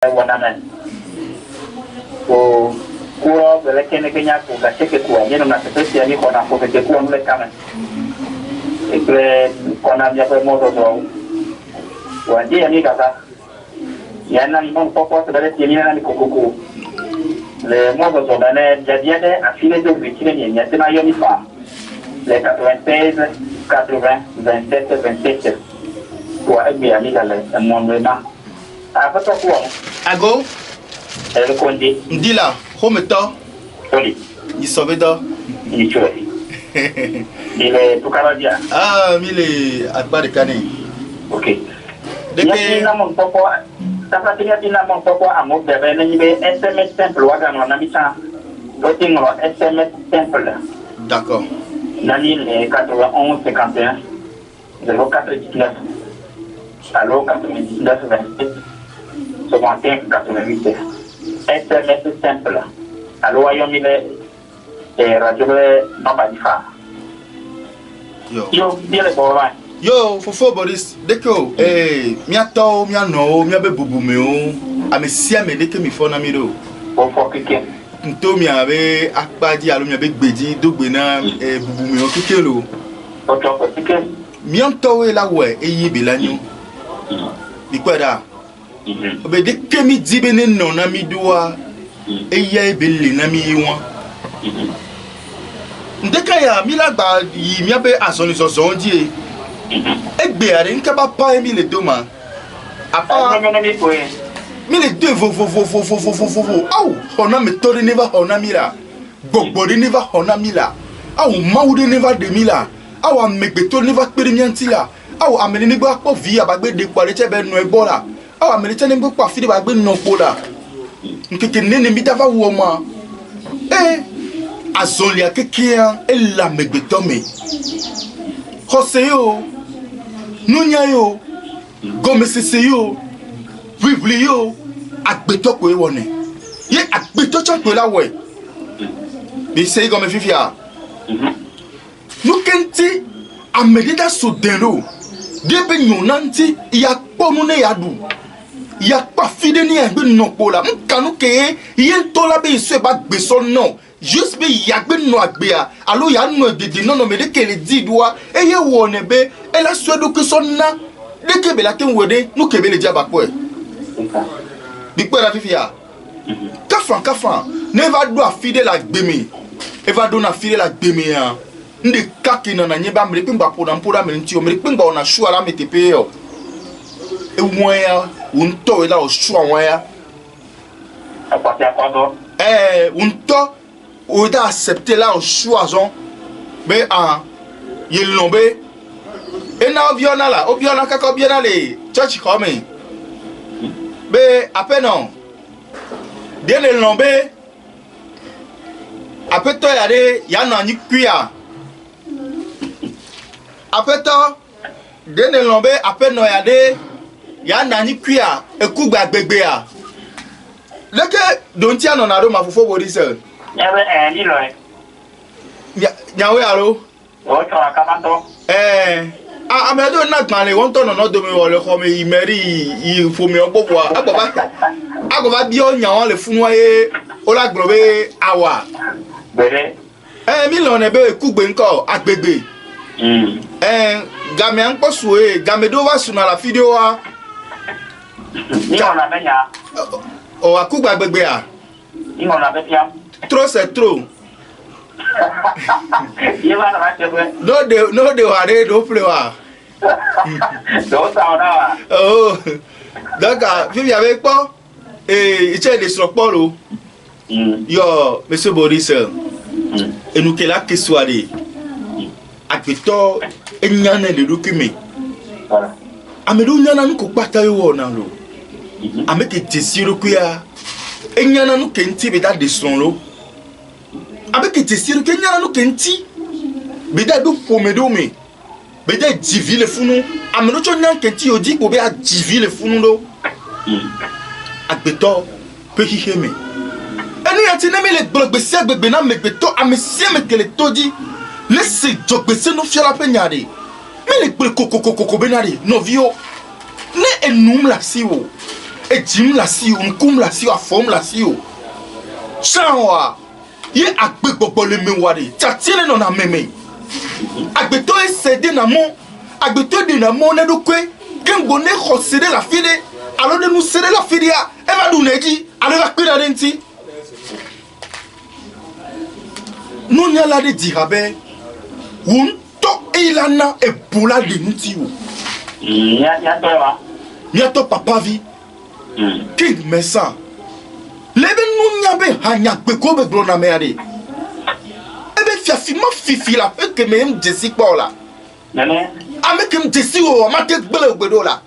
Wanamen. Ko kuo bele kene kenya ko ga cheke ko yeno na sepesi ani ko na ko ke ko mle kamen. Ekle kona bia ko mo do. Wandi ani kaka. Yana ni mon popo se dale tieni na ni kokoko. Le mo do dane jadiade a fine de vitine ni nyate na yo mi fa. Le 96 80 27 27. Ko abi ani dale mon na. Apa tu kuang? Ago? Le kondi. Ndila, hometo. Oli. Ni sobedo. Ni chori. Ile tukaradia. Ah, mile akbar kane. Okay. Depuis na mon popo. Tapa tinya tina mon popo amo bebe ni be SMS simple waga no na mita. Doting no SMS simple. D'accord. Nani le 91 51 049. Allo 99 27. 88. SMS simple. Allo ayomile radio Nambadifa. Yo, bien le bon. Yo, fofo Boris, deko, miato, miano, miabe bubumeo, amesia me deke mi fona miro. Fofo kike. Nto miabe akpadi alo miabe gbeji dogbena bubumeo kikelo. Fofo kike. Mianto we la we eye belanyo. Bikwada. Obe deke mi dibene no na mi doa eye bele na mi yiwa. Ndeka ya mi la gba yi miabe asoni soso ndie. Egbe are nka ba pa mi le doma. Apa mi le deux vo. Au, hona me tori neva hona mira. Gbogbo de neva hona mila. Au mawu de neva de mila. Au amegbe tori neva pere mianti la. Au amene ni gba po vi abagbe de kwa leche be no ebola. Au amene tene gbo pa fi de bagbe no pola. Nkeke nene mi dava wo ma. Azolia kekia ela megbe tome. Hoseyo. Nunya yo, gomesese yo, vivli yo, agbeto kwe wone. Ye agbeto chakwe la we. Bi se gome fifia. Nukenti amedida sudero. Debe nyonanti ya ponu ne yadu. Ya pa fide ni egbe nopola. Mkanu ke yen tola be se ba gbeso no. Juste be yagbe no agbea. Alo ya no didi no me de kele didwa. Eye wone be ela swedo ke sonna. De ke be la ken wede no ke be le diaba ko e. Bikwe la fifia. Kafan. Never do a fide la gbemi. Eva do na fide la gbemi ya. Ndi kaki na nyeba mre pimba poda mpoda mre ntio mre pimba ona shua la metepe yo. E wanya unto ela o shua wanya. Apati akwado. Unto ou da accepter là au choison be ye lombe na obiona la obiona kako biona le church come be apenon de le lombe apeto ya de ya no anyi kwia apeto de le lombe apeno ya de ya na anyi kwia ekugba gbegbe a leke donti ano na do mafofo bodi se Yabe ni loe. Nyawe alo. O to akamanto. Amedo na tmale won to no do mi wole ko mi imeri I fomi ogbobo agoba bi o nyawo le funu aye o la gbobe awa. Bere. Mi lo ne be kugbe nko agbegbe. Game an posu game do wa suna la video wa. Ni ona benya. O akugba agbegbe a. Ni ona betia. Trop c'est trop. No de ware do plewa. Do sa ona. Oh. Donc vivi avec pas iche de sopor o. Yo monsieur Boris. Et nous que la que soirée. Akito enyane le document. Voilà. Amedo nyana nko pata yo na lo. Ameke tesiro kuya. Enyana no kenti be da de son lo. Avec tesiro kenyana no kenti. Be da do pomedo me. Be da divi le funu. Ameno cho nyan kenti odi ko be a divi le funu lo. Agbeto pe hiheme. Eni ati ne me le gbogbe se gbegbe na megbeto amesie me kele todi. Laisse jogbe se no fiala pe nyade. Me le koko benari no vio. Ne enum la siwo. e jim la si o nkum la si o afom la si o chanwa ye agbe gbogbo le me wari cha tiene no na meme agbe to e cédé na mon agbe to de na mon na do kwe kengo ne kho cédé la fide alors de nous cédé la fide ya e va do neji ale la kwe na denti no nya la de dihabe won to ilana e bula de nuti o ya to wa ya to papa vi king mesa lebe nu nya be hanya gbe ko be gro na me ade ebe fiafi ma fifi la e ke me m jesi pa ola nene ame ke m jesi o ma te gbele ogbedo la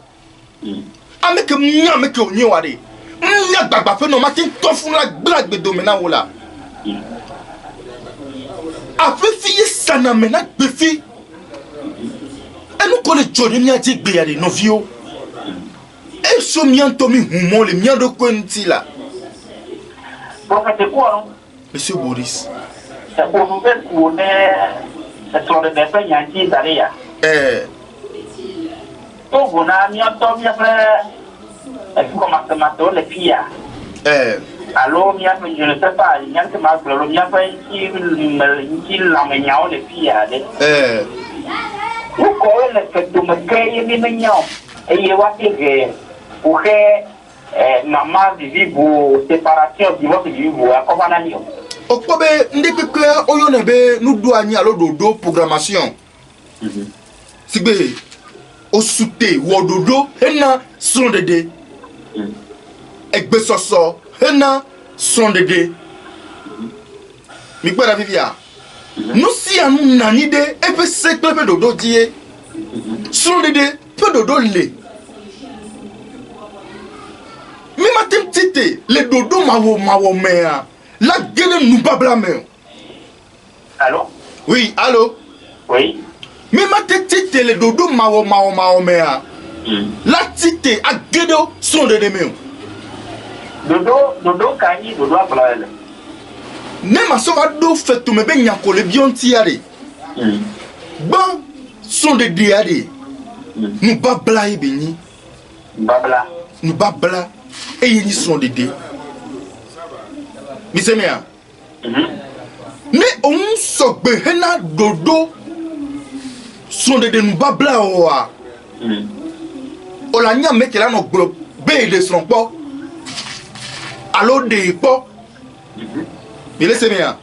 ame ke nya me ke onyi wa de nya gbagba fe no ma te to fun la gbla gbedo me na wo la afefi ye sana me na gbefi enu ko le joni mi ati gbe ya de no vio e so mi anto mi humo le mi ando ko nti la profete ko monsieur Boris c'est pour nous faire connaître cette sorte de défense yanki daria to bona mi anto mi après est comment ça m'a donné pia alors mi a je ne sais pas il y a que ma gloro mi a fait qui la me nyao le pia de ou ko le que tu me kay mi me nyao e ye wa ke o que maman vivo séparation divorce vivo comment na ni o ko be ndekeke oyo na be nu do anyi alo dodo programmation sigbe o sute wo dodo ena son dede egbe soso ena son dede mi gbe da vivia no si anu nani de e pe se pe dodo die son dede pe dodo le mi matem tite le dodo mawo mea la gueule nous babla me allô oui allô oui mi matem le dodo mawo mea la tite a gueule son de me dodo kani dodo abla ne ma so va do fait to me be nyako le bionti are bon son de diade nous babla e beni babla nous babla et yini son de de mi se me a ne on so gbe hena dodo son de nous babla o a o la nya me ke la no gbo be de son po alo de po mi le se me a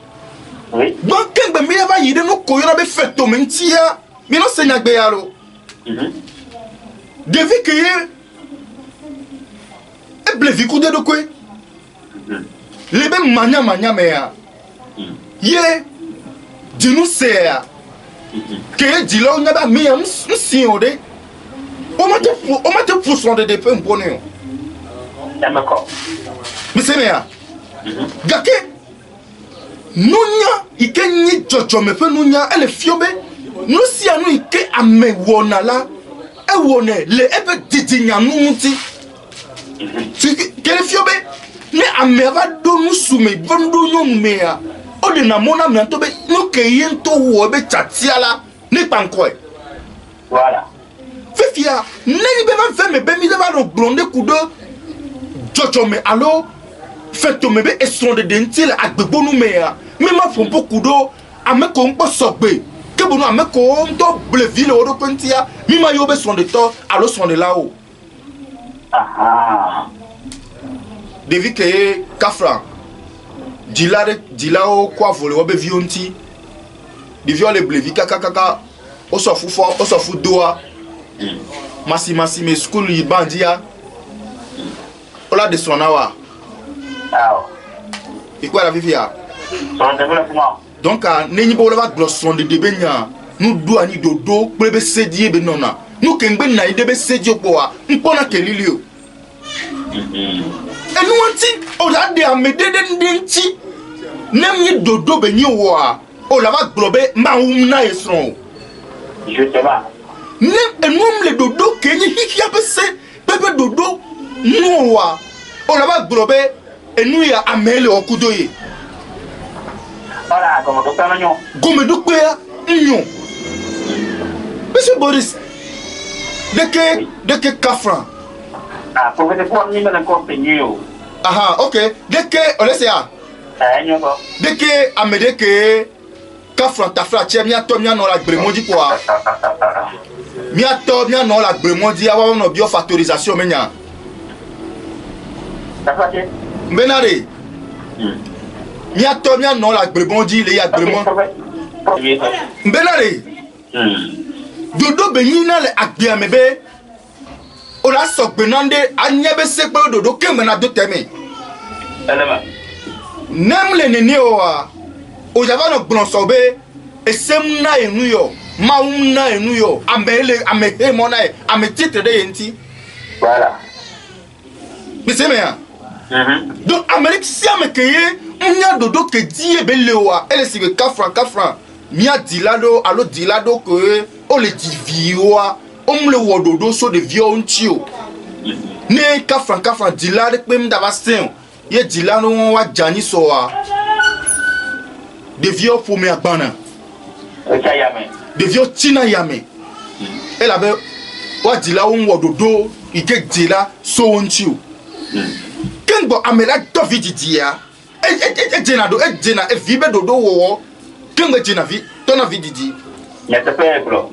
oui bon kengbe mi ava yide no koyora be feto me ntia mi no se nya gbe ya lo devi ke e blevi ku de do kwe lebe manya me ya ye dinu se ya ke dilo nya ba mi am si ode o ma te fu son de pe mpone o d'accord mi se me ya gake nunya ike nyi jojo me fe nunya ele fiobe no si anu ike ame wona la e wone le ebe didi nya nu nti kele fiobe ne ame va do nu sume vondo nyo mea o de na mona me to be no ke yento wo be chatiala ni pankoe voilà fifia ne ni be va fe me be mi de va no blonde kudo jojo me allo feto me be esonde de ntil agbegbo nu mea me ma fon beaucoup do ame ko npo sogbe ke bonu ame ko nto bleville o do pentia mi ma yo be sonde to allo sonde la o devi ke kafra dilao kwa vole wo be vionti di viole blevi kaka o so fu doa masi me school yi bandia ola de sonawa ikwa la vivia son développement donc nenyi bo la glosson de benya nu do ani dodo plebe sedie be nona nu kengbe na ide be sedie poa mpona kelilio enu anti o la de amedede ndenti nemni dodo be nyi wo a o la va globe ma na esron justement ne enum le dodo kenyi hikia be se bebe dodo nu wa o la va globe enu ya amele okudoye voilà comme to kana nyo gome do pe nyo monsieur Boris de que Kafran Ah, pour que pour ni me compagnie. Aha, ok. Dès que on laisse ya. Dès que amede que Kafran ta fra tie mia to mia no la gbremondi quoi. Mia to mia no la gbremondi awa no bio factorisation menya. Ça va bien. Benare. Mia to mia no la gbremondi le ya gbemon. Benare. Dodo benyina le agbia mebe. Ola sok benande anyebe sekpe dodo kemena do teme. Elema. Nem le nene oa. O java no blonsobe esem na enu yo, maum na enu yo, amele amehe mona e, ame titre de yenti. Voilà. Mais c'est bien. Donc Amérique si amekeye nya dodo ke die belewa, ele sibe kafran. Mia dilado alo dilado que o le divioa, le wododo so de vio ntio. Ne kafran dilade pem davasten. Ye dilano wa jani soa. De vieux pour me abana. De vieux tina yame. Elle avait wadila wododo ike dila so onchiu. Kengo amela to vididia. E dena e vibe dodo wo. Kengo dena vi to na vididi. Ya te pe bro.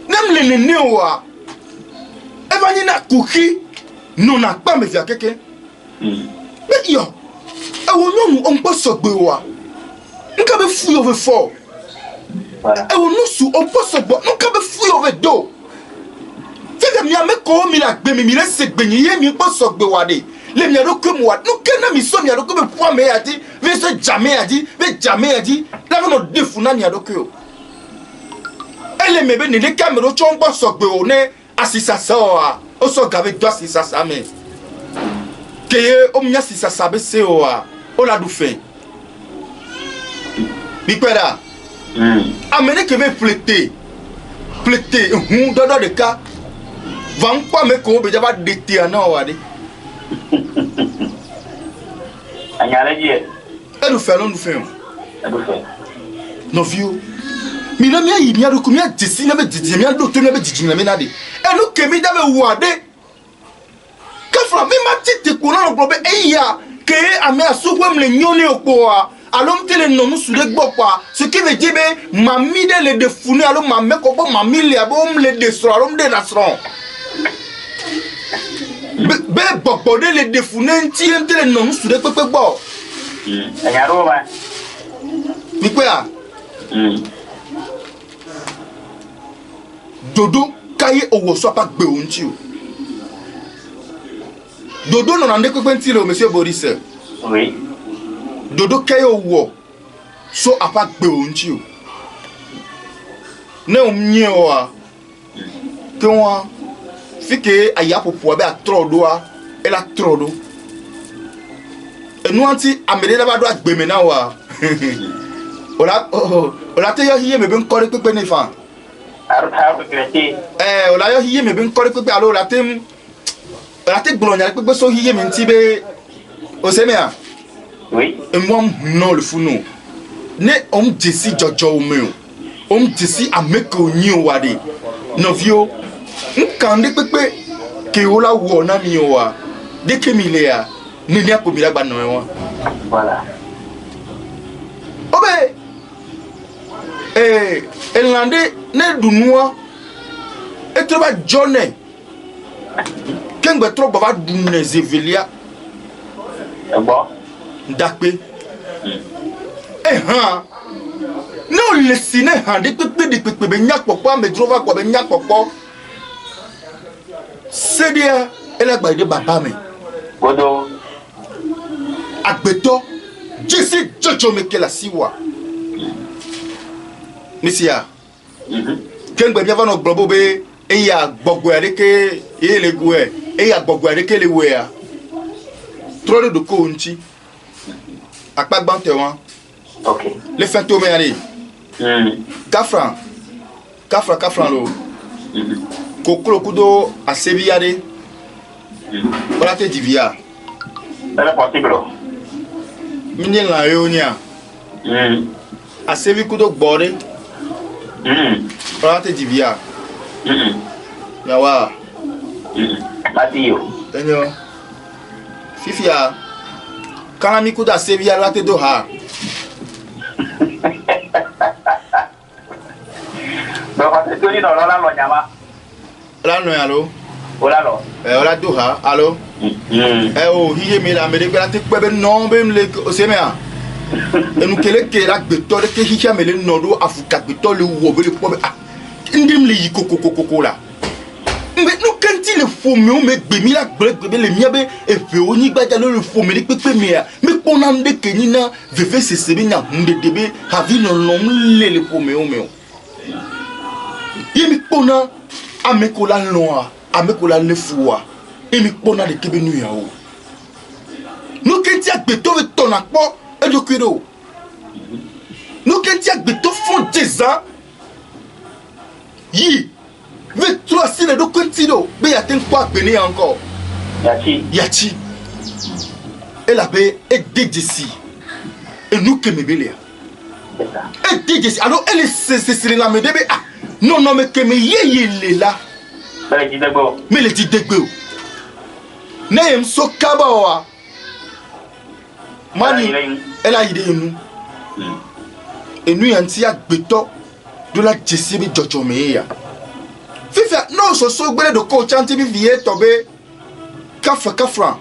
Nem le nene wa. E va na kuki non na pa me via keke. Mais yo. E wo no on pa so gbe wa. Nunca be fui over four. Voilà. Et on nous sous on peut se boire. Nunca be fui over do. Fait que mi ame ko mi la gbe mi le se gbe ni ye mi po so gbe wa de. Le mi ado ke mo wa. Nou ken na mi so mi ado ke be po me ya di. Ve so jamais adi, ve jamais adi. La no defu na mi ado ke o. Elle me be ni le camera chon po so gbe o ne asisa sa o a. O so gave do asisa sa me. Ke o mi asisa sa be se o a. O la du fe. Bipera. Amenez que me fléter. Dodo de cas. Van pas me ko be jaba dété na wade. Anyala die. Et nous faisons nous faisons. No vieux. Mi na mi ayi mi ado ko mi adisi na be didi mi ado to na be didi na me na de. E no ke mi da be wade. Kafra mi ma tete ko na no be eya ke ame asugwem le nyone okpo a. Alors tele non nous soudé quoi ce qui veut dire mamie de le défouner alors mamie ko mamie le abo le desro alors de nasron be bobo de le défouner ti tele non nous soudé pepe bo anyaro ba mi quoi dodo kaye owo so pa gbe onti o dodo non ande pepe ntile o monsieur Boris oui. Dodo kayo wo so apa gbe onti o ne omnye o a ke won fike aya popo be atrodo a ela trodo enu anti amede la ba do agbe me na wa ola te yo hiye me be nkore pepe ne fa Aru kreti. ola yo hiye me be nkore pepe alo ola te gbolonya pepe so hiye me nti be o se me a. Oui. Et moi, non, le fou, non. Ne, on décide, Jojo, on décide à me connaître, wade. Non, vieux, quand des pépés, que ola ou on a mis au wa, dès que milléa, ne n'y a pas mis la banane. Voilà. Oh, ben, elle n'a ne du noir, et tu vas journée. Quand tu trop bavard d'une zévelia. Bon. Dakpe. Non, le ciné, de pepe, be nyak pokwa, me drova kwa be nyak pokwa. C'est dia, elle a baillé papa me. Godo. Akbeto, Jesse Jojo me ke la siwa. Misia. Ken be biava no globo be, e ya gbogbo areke, e le gwe, e ya gbogbo areke le wea. Trop de ko nti. Akpa gbante wan. OK. Le fin to me ali. Kafran lo. Kokolo kudo asebiade. Ola te divia. C'est possible. Mini la yonia. Asebi kudo gbore. Ola te divia. Yawa. Matio. enyo fifia kana mi kuda sevia la te do ha ba fa te ni no la lo nyama la no alo ola lo ola do ha alo o hiye mi la me de la te pe no be le o se me a enu kele ke la gbeto de ke hiya me le no do afuka gbeto le wo be le po be ndim le yi kokokoko la mbe no kanti le fomi o me gbe mi la gbe le mi be efe oni gbaja le fomi le pepe mi a me pona nde kenyi na veve sese bi nya nde debe havi no no le fomi o me o yemi pona amekola loa amekola le fuwa yemi pona de kebe nu ya o no kanti agbeto we tona po edokiro no kanti agbeto fon deza yi mais toi si le documento be ya ten kwa gbeni encore yachi elle avait aidé d'ici et nous que me belia aidé d'ici alors elle c'est la me debe ah non non mais que me yeye là mais le dit degbe na yem so kaba wa mani elle a idée nous et nous yanti agbeto de la d'ici be jojo me ya Fifia, non, so gbele de ko chanti bi vie tobe kafra.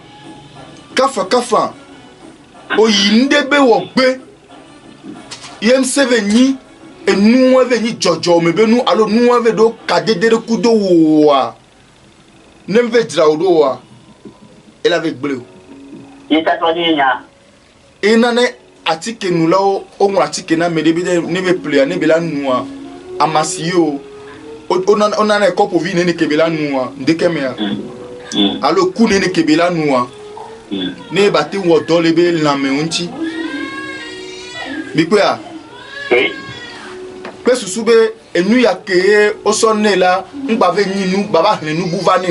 O yinde be wo gbe. Yem seveni enu aveni jojo me be nu alo nu ave do kadedere kudo wa. Nem ve dra odo wa. El avec bleu. Yeta to ni nya. Enane atike nu lawo o mu atike na me de bi ne be play ne be la nu amasio. On a un copo vine ne kebela noa ndeke me alo ku ne kebela noa ne bati wo dole be la me unchi bikwa pe susube enu ya ke o sonne la ngba ve nyinu baba henu buvani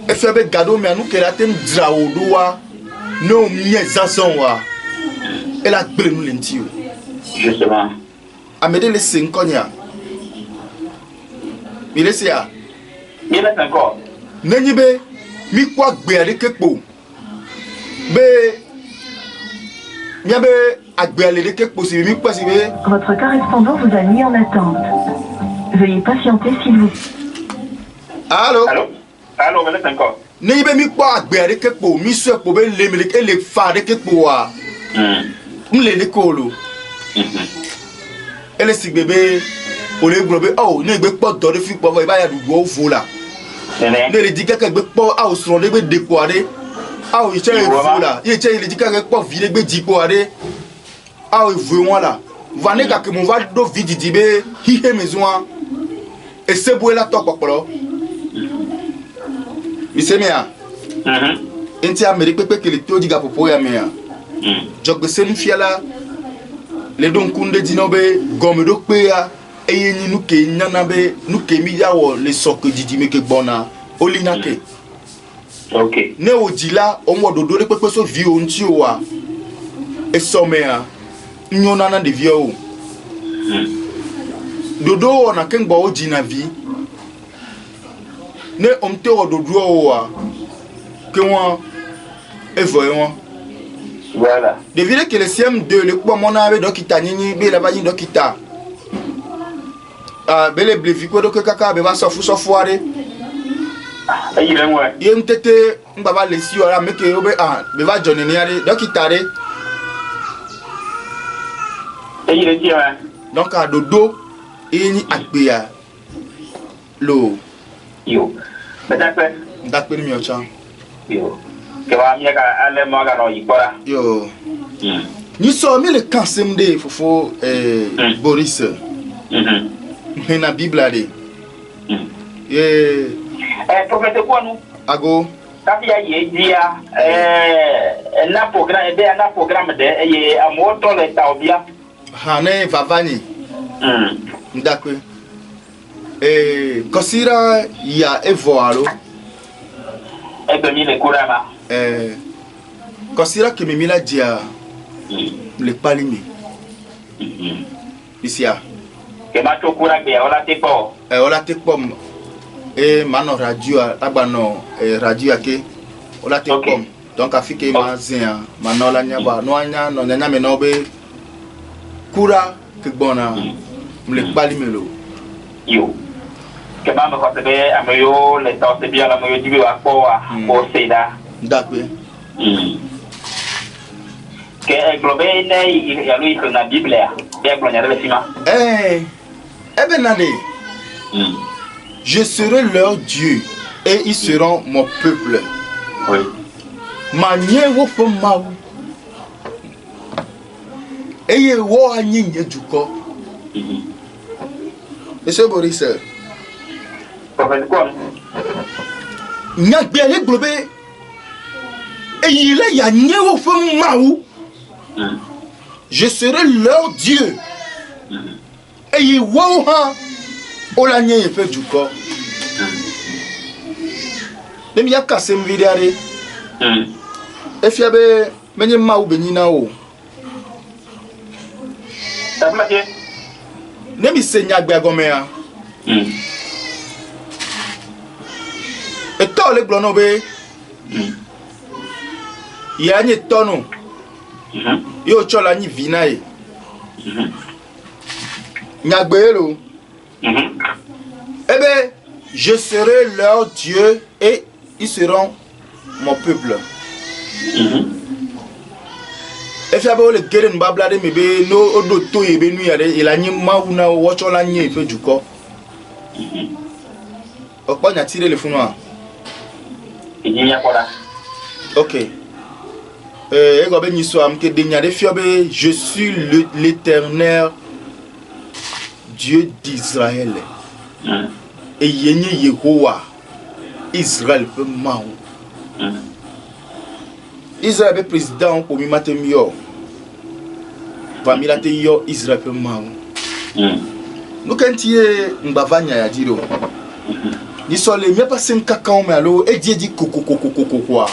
e fe be gado me anu ke la ten draodo wa no mie zason wa e la gbere nu lenti o justement amede le 5 konya il est là. Il est encore. Nenyibe mi kwa gbe ale kepo. Be miabe agbe ale kepo si mi kwa si be. Votre correspondant vous a mis en attente. Veuillez patienter s'il vous plaît. Allô? Allô, il est encore. Nenyibe mi kwa agbe ale kepo mi so po be le mi le fa de kepo wa. Mle le kolo. Ele si bebe ole grobe oh ne gbe po do de fi po ba ya dugo fo la ne le dika ke gbe po a o sron le gbe dekoare a o ise fo la ye che le dika ke po vi le gbe dikoare a o vu won la va ne ka ke mo va do vidi dibe hi he mezoa e se bo la to popolo mi se me a enti amerique pepe ke le to diga popo ya me a jogbe se nu fiala le don kunde dinobe gomedo pe ya eye ni nuke nyana be nuke mi yawo le soke didi me ke gbona olina ke okay ne odila o mo dodo le pepe so vi o nti o wa e so me a nyona na de vi o dodo o na ke ngba o ji na vi ne omte o dodo o wa ke won e voye won voilà de vile que le CM2 le kwa mona ave dokita nyinyi be la ba yin dokita bele blevi ko do kaka be ba sofu are ayi le mo yem tete mbaba le si ora meke obe be ba joni ni are dokita re ayi le ti wa donc a dodo eni agbeya lo yo ndakpe mi ocha yo ke wa mi ka ale mo ga no yipora yo ni so mi le kansem de fofo Boris na Bible de professeur Kwanu ago tapi ya ye dia na programme de ye amoto le taobia hane vavani ndakwe kosira ya evoalo ebe mi le kurama kosira ke mimila dia le palimi isia ke ma to kura be ola te po et maintenant radio abano radio ake on la te comme donc afike ma zin maintenant la nyaba no anya no nya me no be kura ke bona mle bali melo yo que va me conseiller à meilleur les temps c'est bien la meilleur du à quoi pour seda d'accord que englobe il y a lui que la Bible et gloire le ciment benade je serai leur Dieu et ils seront mon peuple. Oui. Manye wo foma wo. Eye wo anyi nyejuko. Monsieur Boris. Prophet quoi? Nyagbe le globe. Eye le ya nye wo foma wo. Je serai leur Dieu. Eye wo ha ola nye efe juko. Dem ya kasem vidare. If you have many mau benina o. Nemi senya gbe agomea. E to le glono be. Ya ni tono. Yo chola ni vina e. Nyagbe lo. Ebe, je serai leur Dieu et ils seront mon peuple. Et si vous avez le babla de mebe no odo to ebe nu yare ilani mauna wocho la nye ife juko. Okpa nya tire le funu a. Inya kola. OK. Ego be nyiso am ke denya de fiobe je suis l'Éternel Dieu d'Israël. Et yenye Yehowa Israël peut maou. Israël est président pour mi matem yo. Famila te yo Israël peut maou. Nous quand tu es mbavanya ya diro. Ni sole mi pas 5 kakao me alo e die di koko kwa.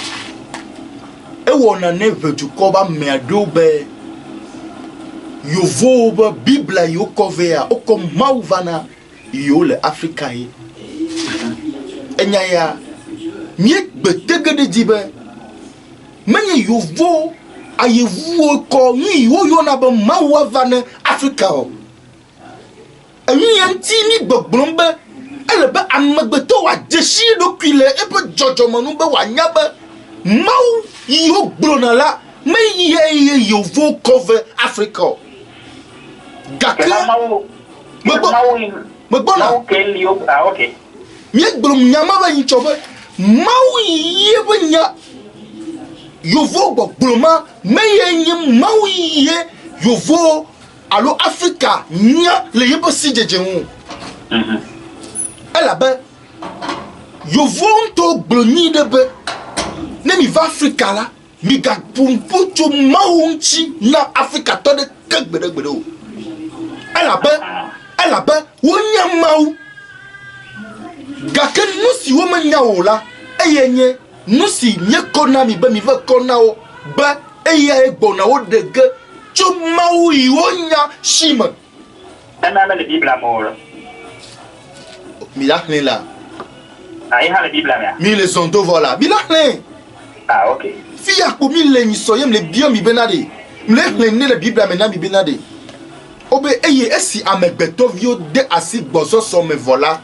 E wona ne vedu ko ba me adobe. Yo voba Biblia yo kovea o ko mauvana yo le Afrika yi. Enya ya mi betege de dibe. Menye yo vo ayevu ko ni yo na ba mauavana Afrika o. Emi anti ni gbogbombe ele ba amagbeto wa deshi do kwile e pe jojo manu be wa nya ba mau yo gbona la me ye yo vo cover Africa. Gake Magbona OK. Mi gbrom nyama ba yin chobe mau ye ba nya yo vo gbogboma me ye nyi mau ye yo vo alo Africa nya le yebo si jejeun. Elle ben yo vo to gloni de be ne mi va Africa la mi ga pumpu to maunchi na Africa to de kegbede o. Elle ben wonya mau gake nusi wo manya o la eyenye nusi nye kona mi be mi ve kona o ba eya egbona o dege to mau yi wonya shima. Ana le Bible amor. Mi la hle la. Ah, il a la Bible là. Mi le zondo voilà. Mi la hle. Ah, OK. Fi ko mi le ni soyem le bio mi benade. Mi le hle ne le Bible amena mi benade. Obe eye esi amegbeto vio de asi gboso so me vola.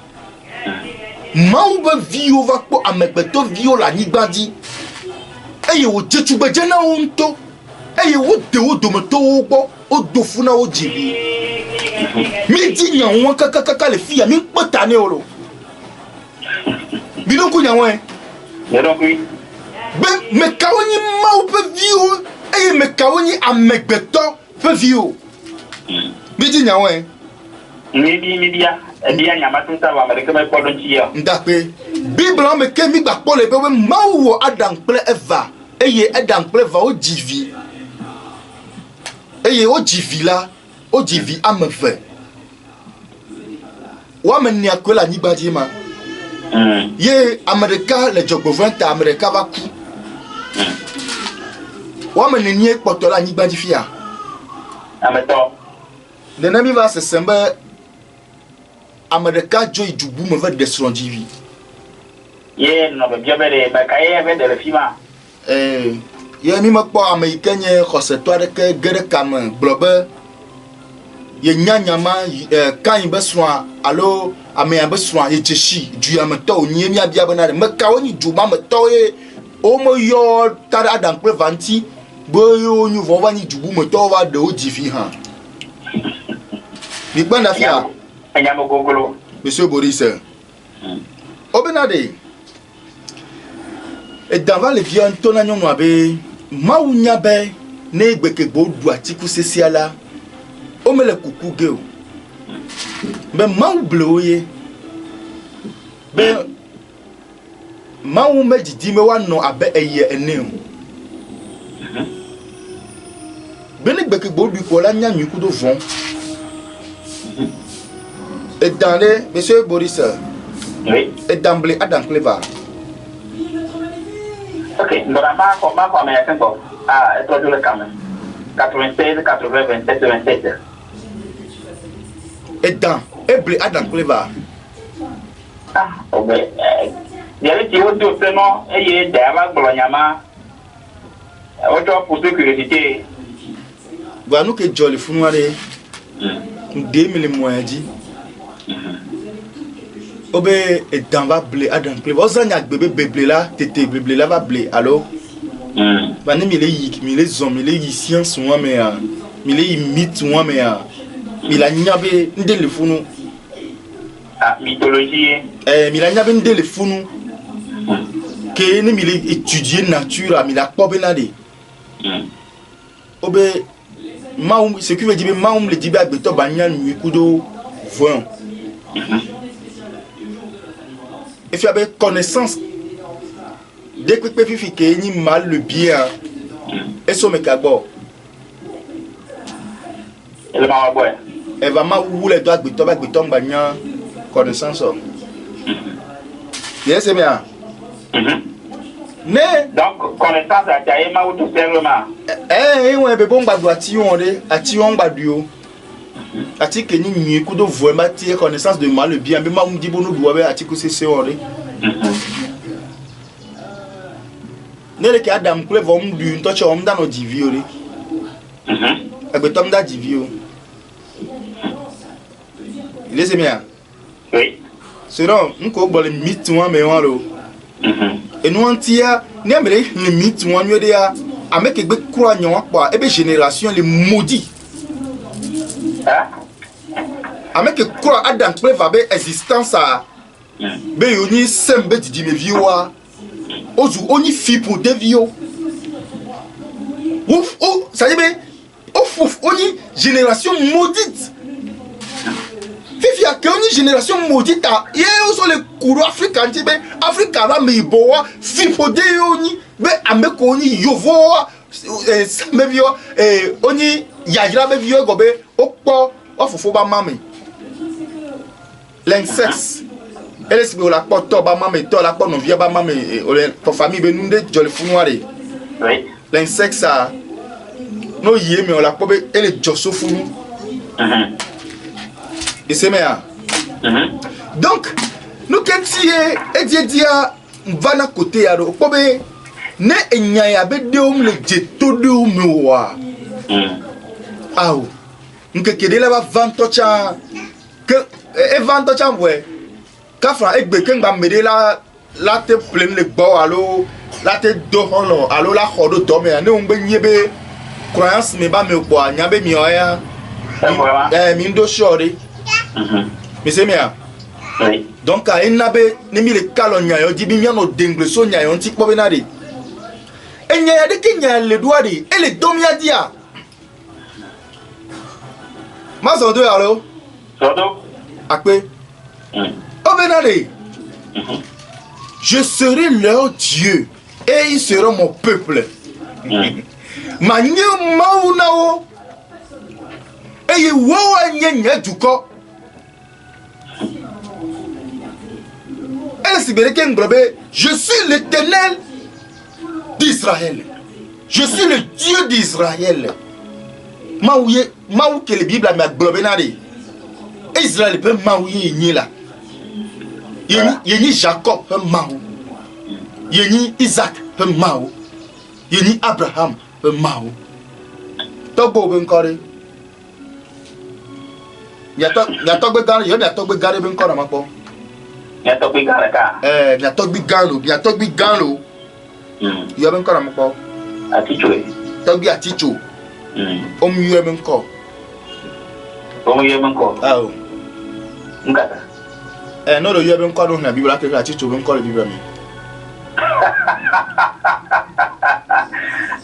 Ma ube vio va ko amegbeto vio la nigbadi. Eye wo jetugbeje na onto. Eye wo de wo dometo wo gbo o dofuna o jibi. Mi di nyan won kaka le fi mi pota ni oro. Bi don ko nyan won. Je donc oui. Ben me kawoni ma ube vio eye me kawoni amegbeto fe vio. Bidi nyawe mi dia nyama tunta wa Amerika me ko don chiya ndape Bible me ke mi gba po le be we mawo Adam ple Eva eye Adam ple va o jivi eye o jivi la o jivi amefe wa me ni akola ni gbadi ma ye Amerika le jogbovanta Amerika va ku wa me ni potola ni gbadi fia ameto. Le nami va se semble Amerika joy jubu me va descendre. Ye no be biabere ba kaye be de fima. Ye mi makpo américain ye khoseto de ke gere kam globe. Ye nyanyama kan be soa alo ame be soa ye jeshi du amato nyi mi abia bana de meka woni du ma meto ye o mo yo tara adam pe vanti bo yo nyu vo wani du mo to wa de o jifi han mi gbanda fia Anya mo gogolo monsieur Boris obenade et dans le vieux ntona nyon no abe mawunya be na egbeke gbodu atiku sesiala o mele kuku ge o be mawu bloye be mawu me didi me wa no abe eye ene o be ne gbeke gbodu ko la nya nyiku do von et dans les monsieur Boris oui et d'emblée Adam Clever. OK ndora ma ko américain ko et toi le quand même 96 80 27 27 Et dans Eble Adam Clever. OK yale ti o do seno eye da ba gboro nyama o to pour sécurité Voilà nous que jolly funware 2000 mois dit Obe et dans va blé Adam Clever ozanya bébé bébé là tété bébé là va blé alors ba ne mi les hommes les science moi mais mi les mythe moi mais il a nyabe ndele funu mythologie mi la nyabe ndele funu que ne mi les étudier nature mi la pobenade obe maum ce qui veut dire maum le dibe agbeto banyan mi kudo voin et puis avec connaissance dès que peut fiquer ni mal le bien et so me kagbo elle va boire elle va ma ou les doigts agbeto banyan connaissance yes c'est bien ne donc connaissance a taillé ma ou tout simplement ouais be bon gbadu ation gbadu o ati ke ni nyi ku do vo ma tie connaissance de mal le bien be ma mu di bonu do be ati ku se ore ne le ke Adam Clever om du nto che om da no divio re agbe tom da divio il est bien oui sinon nko gbo le meet one me wan ro et nous antia ni amele le meet one yo de ya ameke gbe kura nyon pa e be génération les maudits ameke kura Adam Clever be existence a be yoni sembe didi me viwa ozu oni fi pour de vio ouf oh ça y est ouf oni génération maudite fifia que oni génération maudite ye oso le kuru africain ti be africa la me boa fi pour de oni be ameko oni yovo sembe vio oni yajira be vio gobe opo ofofo ba mame l'insex elle est la porte ba mame to la porte no via ba mame to famille be nunde jolly funware oui l'insex a no yé mais on la porte elle josso funu et c'est meilleur donc nous qu'est-ce et dia vana côté ya do pobe ne enya ya be de le jeto de mewa aw nke kede la ba vantocha que e vantocha ouais kafra egbe ke ngba mede la te plein le gbo alo la te do hono alo la khodo do me ne ngbe nyebe croyance me ba me gbo anya be mi oya mi ndo shori mais c'est bien oui donc a inabe ne mi le kalonya yo dibi mi no dengle so nya yo nti kpo be na de enya ya de kenya le doari e le domia dia Mazondo alo Sodo akpe obenade je serai leur Dieu et ils seront mon peuple manye maunao et wo anya duko elle sibere ken globe je suis l'Éternel d'Israël je suis le Dieu d'Israël maouye maou que la Bible m'a globé nari Israël peut maouye ni là yeni Jacob peut maou Yeni Isaac pe mao. Yeni Abraham pe mao. Togbo ben kore. Ya togbe gare, yo ya togbe gare ben kore mapo. Ya togbe gare ka. Ya togbe galo. Yo ben kore mapo. Aticho. Togbe aticho. Omu yo ben ko. Omu yo ben ko. Ah. Ngata. No do yo ben ko no na Biblia ke aticho ben ko le Biblia mi.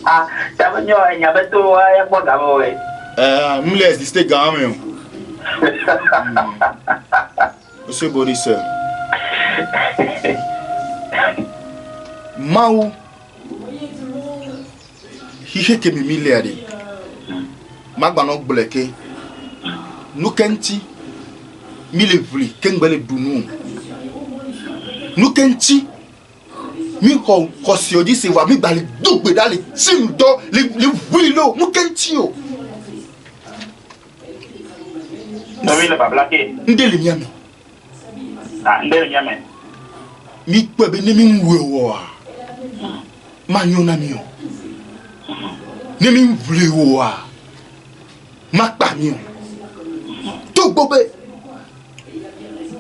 Ah, chama nyo nya betu wa ya kwa gamo we. Mles di stay gamo. Monsieur Boris. Mau hihe ke mi miliari. Magba no bleke. Nukenti mile vli kengbele dunu. Nukenti mi ko si odi se wa mi gba le dugbe da le tim do le wilo nukenti o. Nomi le bablake. Ndele miame. Ndele miame. Mi kwebe ne mi nwe wo a. Ma nyona mi o. Ne mi vle wo a. Ma pa mi o. To gbobe.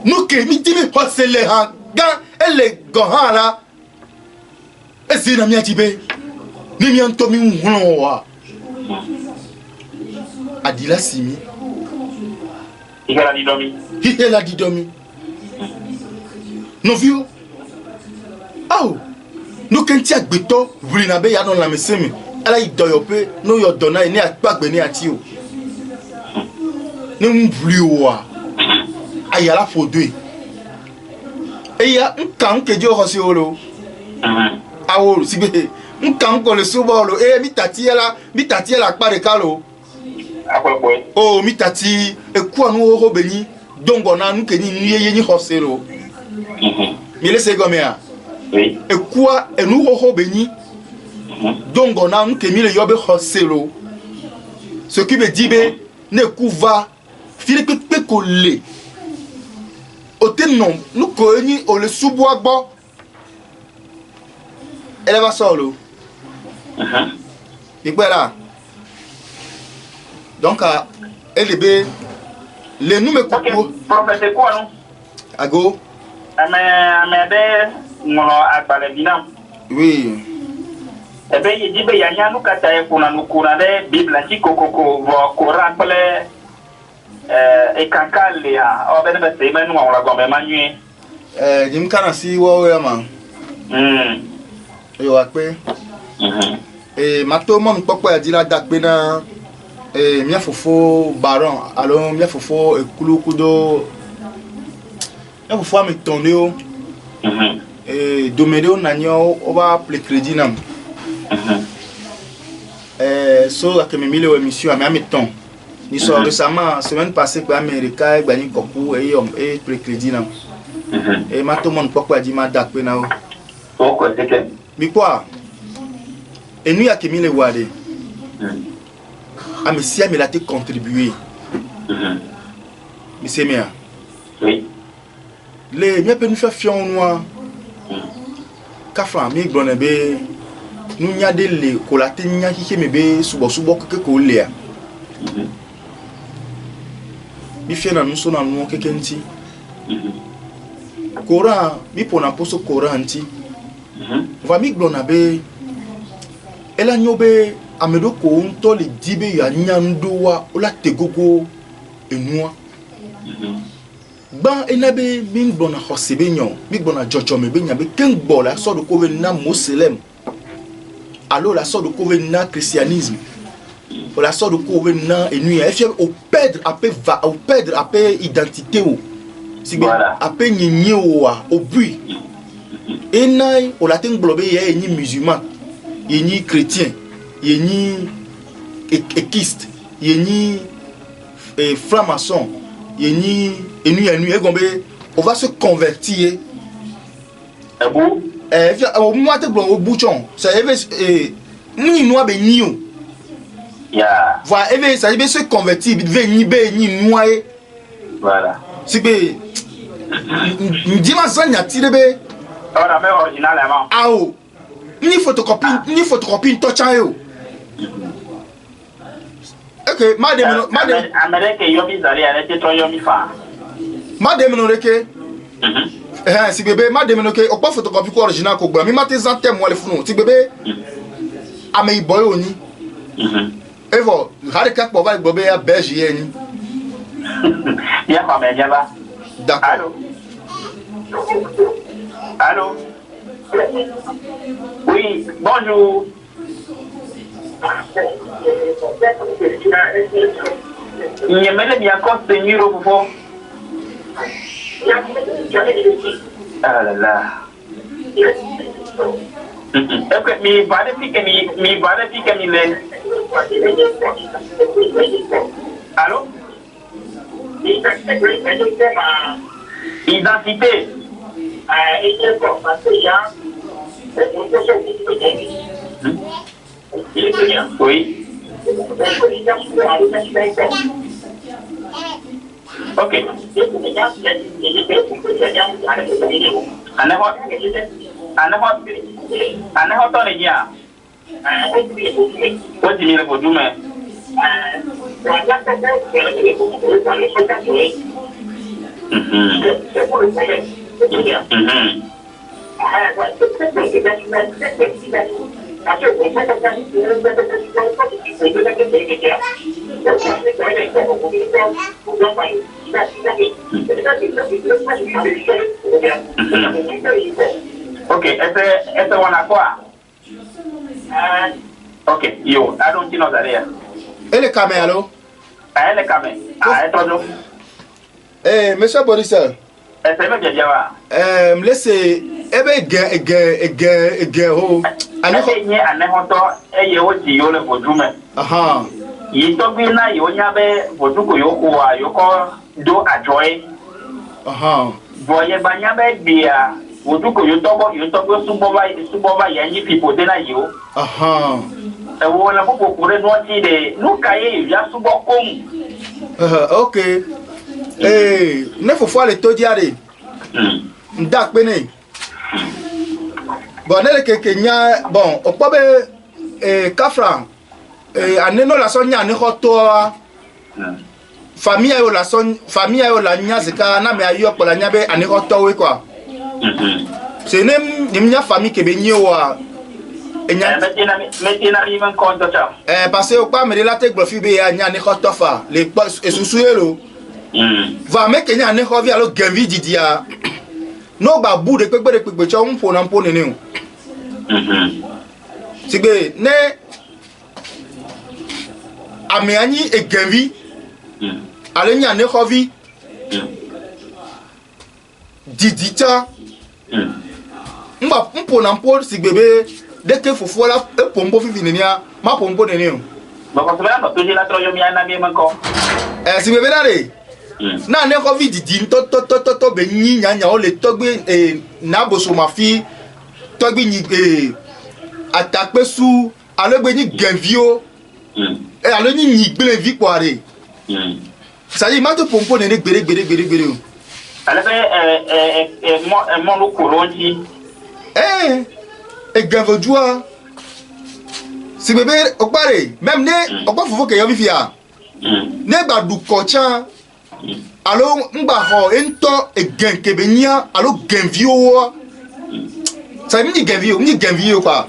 Nuke mi dimi hosele han gan ele gohara. Esi na mi atibe. Ni mi anto mi nhun wa. Adila simi. Hihela di domi. No view. Oh. No kenti agbeto vuli na be ya don la mesemi. Ala idoyo pe no yo dona ni apagbe ni ati o. Ni mvuli wa. Ayala fodwe. Eya nkan keje o hosi olo. Awo sibe nkan ko le sobolo mi tati ela pare kalo. Oh mi tati eku anu ho beni dongo na nu keni yeye ni hoselo. Mi lese go me a. Oui. Eku enu ho beni dongo na nu kemi le yobe hoselo. Ce qui veut dire ne kuva file pe ko le. Ote non nu ko ni o le subu agbo. Elle va solo. Là. Donc, elle est les numéros. Professeur quoi non? Ago. Oui. Eh bien, il dit que y a nous qui de Bible antique coco Coran pele et cancale on va dire c'est même on la gomme manué. Jim kana si wo ya man. Yo akpe. Mato mon popo ya dila dakpe na mia fofo baron alo mia fofo ekulu kudo mia fofo ami tonde o domede o nanyo o ba ple crédit nam so akemi mile o émission ami ton ni so récemment semaine passée kwa America gba ni kopu e ple crédit nam mato mon popo ya di ma dakpe na o oko teke mi quoi et nous akemi le wade si elle a contribué. Monsieur Mia. Oui. Les miens peuvent nous faire fion noir. Kafra mi gbonebe. Nous nya de le kolate nya hike mebe subo keke ko le. Mi fie na nous so na nous keke nti. Coran mi pona poso Coran nti. Va mi gbonebe. Ela nyobe amedo ko unto le dibe ya nyandowa ola tegogo enua ban enabe min bona hosebe nyon mi bona jojo me be nyabe kengbo la so de ko ve na musulman alors la so de ko ve na christianisme ou la so de ko ve na enua e au perdre ape identité o si be ape nyinyi o au but enai o la tengbo be ye ni musulman ye ni chrétien yeni ekiste yeni franc-maçon yeni enu egombe on va se convertir moi te blon au bouchon ça ni noa be niu ya va ça be se convertir be ni voilà si be ndima sanya tirebe Oh, la même originale avant. Ah oh. Ni photocopie toucha yo. Ok, madame Amérique yomi zali arrêté toi yomi fa. Madame no reke. Si bébé madame no ke okpa photocopie ko original ko gba mi mate zante mo le funu. Si bébé amei boy oni. Evo, harika ko va gbobe ya belge yeni. Ya pa me ya ba. D'accord. Allô? Oui, bonjour. Il aimerait bien continuer au fond. Ah là là. Est-ce que mi va depuis que mi l'est? Allô? Identité. Oui. Ok. Ane hoto ni dia. Wati mi le bodume. Ok, este wana kwa. Ok, yo, I don't know that here. Elle est camé allo? Elle est camé. Ah, eto. Monsieur Boris. Ese me bia wa. Me laisse ebe ge ho. Ane hoto eye o ti yo le bodume. Aha. Yi to bi na yo nya be boduko yo ko wa yo ko do ajoy. Aha. Boye banya be bia boduko yo to subo ba ya ni pipo de na yo. Aha. E wo na popo kure no ti de no kaye ya subo kom. OK. Ne faut voir les taux diaré. Ndak pene. Bon, ne ke nya bon, okpobe kafra aneno la son nya ne hoto famille yo la son famille yo la nya zeka na me ayo pola nya be ani hoto we quoi. C'est nem nya famille ke be nyewa enya metina mi man konto cha. Parce que okpa me la te gbofi be ya nya ne hoto fa le esusu elo. Va me ke nya ne hovi alo genvi didia. No ba bu de pegbe cha un pona mpone ne. Sigbe ne amiani e genvi. Ale nya ne hovi. Didita. Mba mpona mpone sigbebe deke fofo la e pombo fifi nenia ma pombo ne ne. Ba ko sala no toji la troyo mi ana mi man ko. Sigbebe dare. Na ne ko vidi di to be nyi nya o le togbe na boso ma fi togbe nyi atakpe su alogbe nyi genvio alo nyi gbele vi poare ça y ma to pompo ne gbere o ale be mo lo koronji genvo jua si bebe okpare même ne okpa fofo ke yo vi fia ne gba du kocha alo ngba ho ento egen kebenya alo genvio ça mi genvio quoi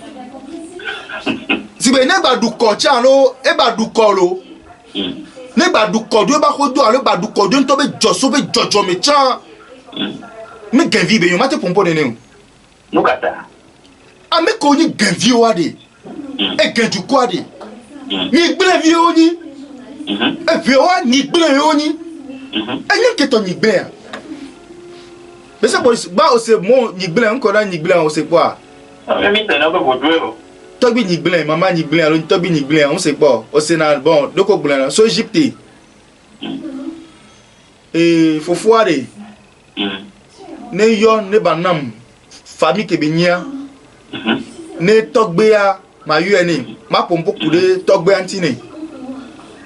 si be ne gba du kocha alo e ba du kolo ne gba du kodo e ba kodo alo ba du kodo ento be joso be jojo me cha mi genvio be yo mate pompo ne ne nukata ame ko ni genvio ade e gendu ko ade ni gbele vi oni e vi o ni gbele oni enye keto ni gbele mais ça ba o se mo ni gbele nko na ni gbele o se po a mi te no be boduero togbi ni gbele mama ni gbele alo togbi ni gbele on se po o se na bon doko gbele na so Egypte fofuare ne yo ne banam famille ke benya ne togbe ya ma uni ma pompo kude togbe antine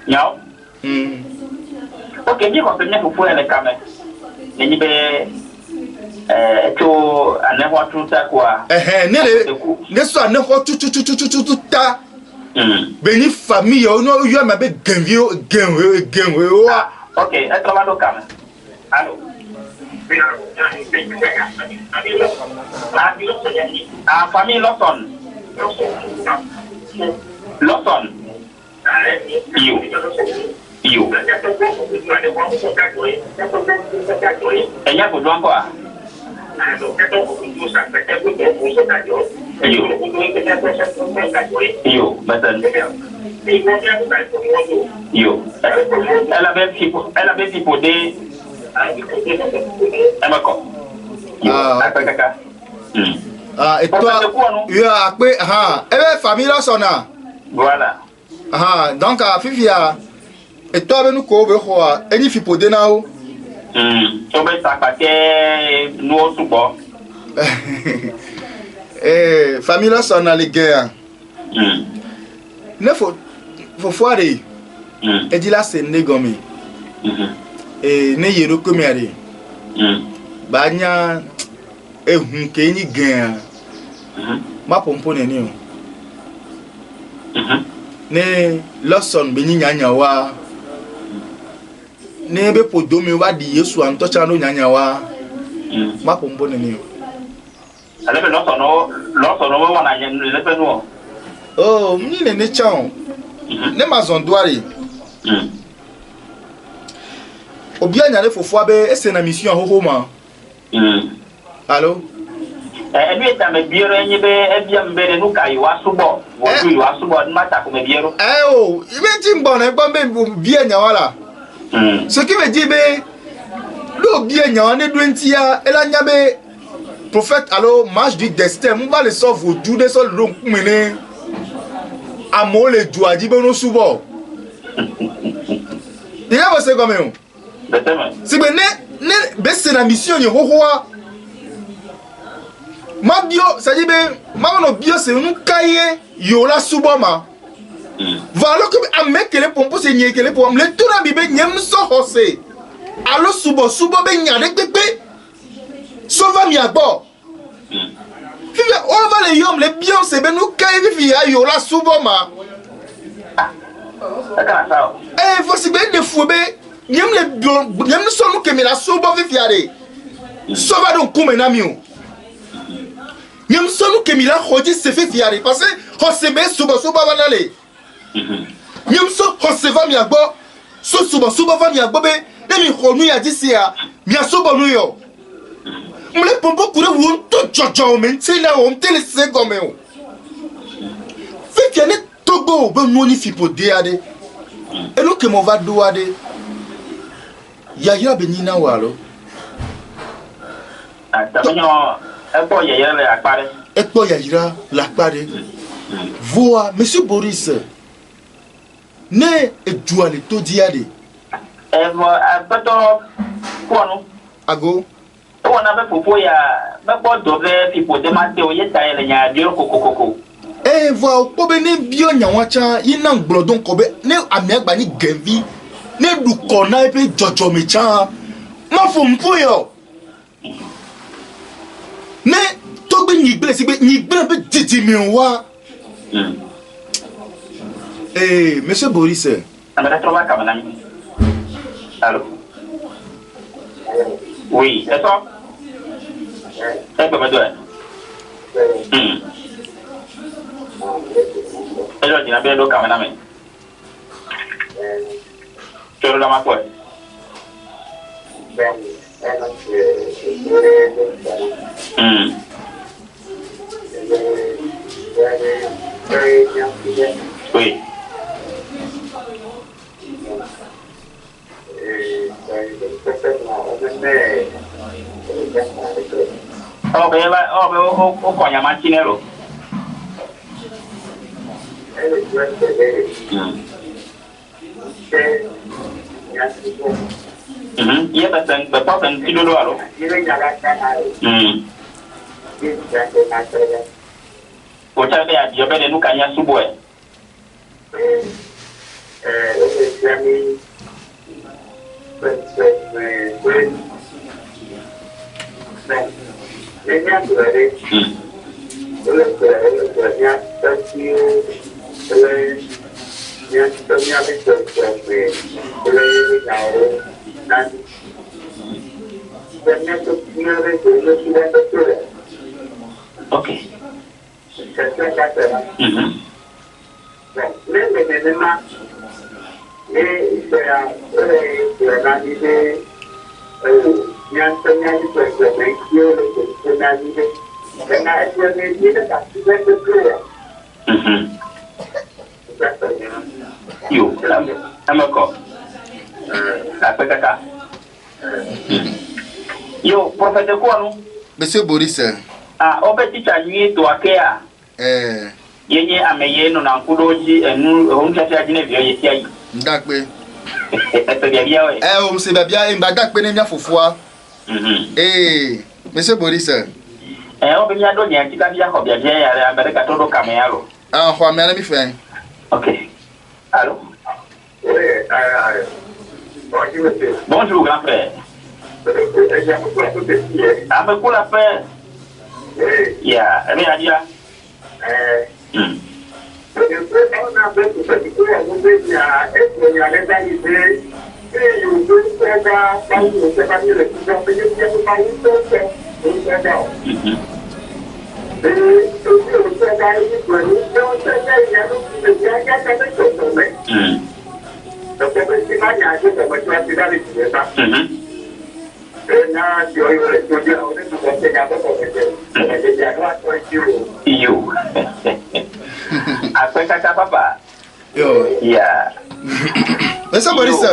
nyao ok bi ko se nya fufu ele kame ni be to aneho tuta kwa ne so aneho tutu ta beni famille ono yo ma be genwe wa okay etoma do kam allo famille Lawson you enya ko don ko you betul you ela be people de emako apa kaka et toi yo akpe ebe famille Lawson na voilà donc fifia et toi be nous ko be ho eni fipo de na o so be sakate no subo famille Lawson na les gars ne faut foire et dit là c'est négomi ne yero komiare banya ehun ke ni gan ma pompo ne ni o ne Lawson be ni nyanya wa ne be podomi wa di Yesu an to cha no nyanya wa ma pompo ne ni o ale be Lawson no wa na nyen le pe no oh ni ne chan ne ma zon doare obi anya le fofo abe ese na mission hoho ma allo ebi ta me biero enyi be ebia mbere nu kai wasubo wo du wasubo mata ko me biero ibe ti ngbon na gbo be bi anya wala ce qui veut dire be lo bi anya ne 20 ya elanya be prophète allo marche du destin mu ba le so vo du de so lo nkumene amole du aji be no subo il a passé comme on si be ne be c'est la mission ni hohoa ma bio ça dit be ma no bio c'est un cahier yo la suboma voilà que amekele pompo c'est nyekele pom le tour bibe nyem so hose allo subo be nyade pepe sauva mi agbo fifi on va le yom le bio c'est be nous cahier fifi yo la suboma voici bien des fois nyem so no kemi la subo fifi ade sauva donc comme na miu nyem so no kemi la khodi se fait fiare parce que hosebe subo banale nyem so hoseva mi agbo so subo va mi agbo be emi khonu ya disia mi asobo nu yo mle pompo kure won to jojo mentina o mtele se gome o fifi ne togo be no ni fipo de ade elu ke mo va do ade ya yira be ni na walo tabanyo ebo yeye le akpare ekpo ya yira la akpare voa monsieur Boris ne eduale to diade abeto kono ago wona be popo ya be bodo be pipo de mate o yeta ele nya dio kokokoko voa po be ne bio nyanwacha ina ngbrodon ko be ne ami agba ni genvi ne du kona epe jojo mecha ma fo mpo yo ne to gbe nyigbele si gbe nyigbele be titi mi wa monsieur Boris amara trova kamana allô oui c'est ça c'est pas mal alors dina be do kamana me toro la ma ko oui o konya machinero iya pesan beposan tidur dulu alo Ocha be adio be nu kanya subo Okay. Yo, amako. Apekaka. Yo, prophète quoi nous? Monsieur Boris. Ah, obe teacher ni to akea. Yenye ameye no na nkudoji enu onchacha agine vyo yesia. Ndakpe. On se bien mbadakpe ne mia fofua. Monsieur Boris. On benya do nya tika bia ko bia ya America todo kameyalo. Ah, kwa mena mi fen. OK. Allô? Bonjour grand frère. Avec quoi la paix? Yeah, elle est là. You. Après caca papa. Yo. Yeah. Monsieur Boris.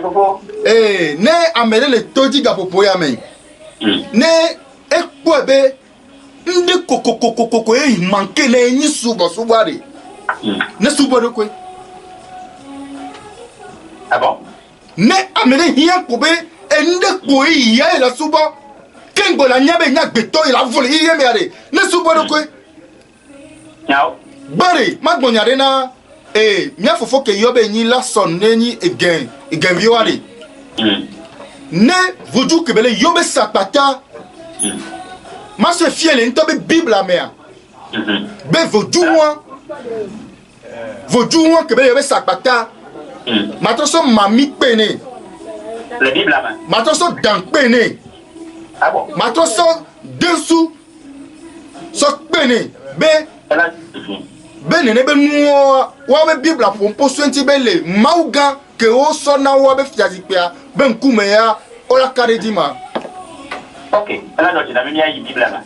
Popo. Ne amele le toji gapopo ya men. Ne ekwobe ndi kokokokoko manke le ni subo subari. Ne subo de kwe. Ah bon? Ne amele hiya kobe ende koi ya la subo. Kengo la nyabe nyak beto ila vole iye meare. Ne subo de kwe. Nyao. Bari magbonyare na mia fofo ke yobe ni la son ne ni again viwari. Ne vodu ke bele yobe sapata. Ma se fiele ntobe bible a mea. Be vodu moi ke bele yobe sapata. Matroso mami pene. Le bible a main. Matroso dan pene. Ah bon? Matroso dessous so pene be benene be nuwa wa be bible pompo swenti be le mauga ke o so na wa be fiazipia be nkume ya ola karedima. OK, là donc la même y bible là.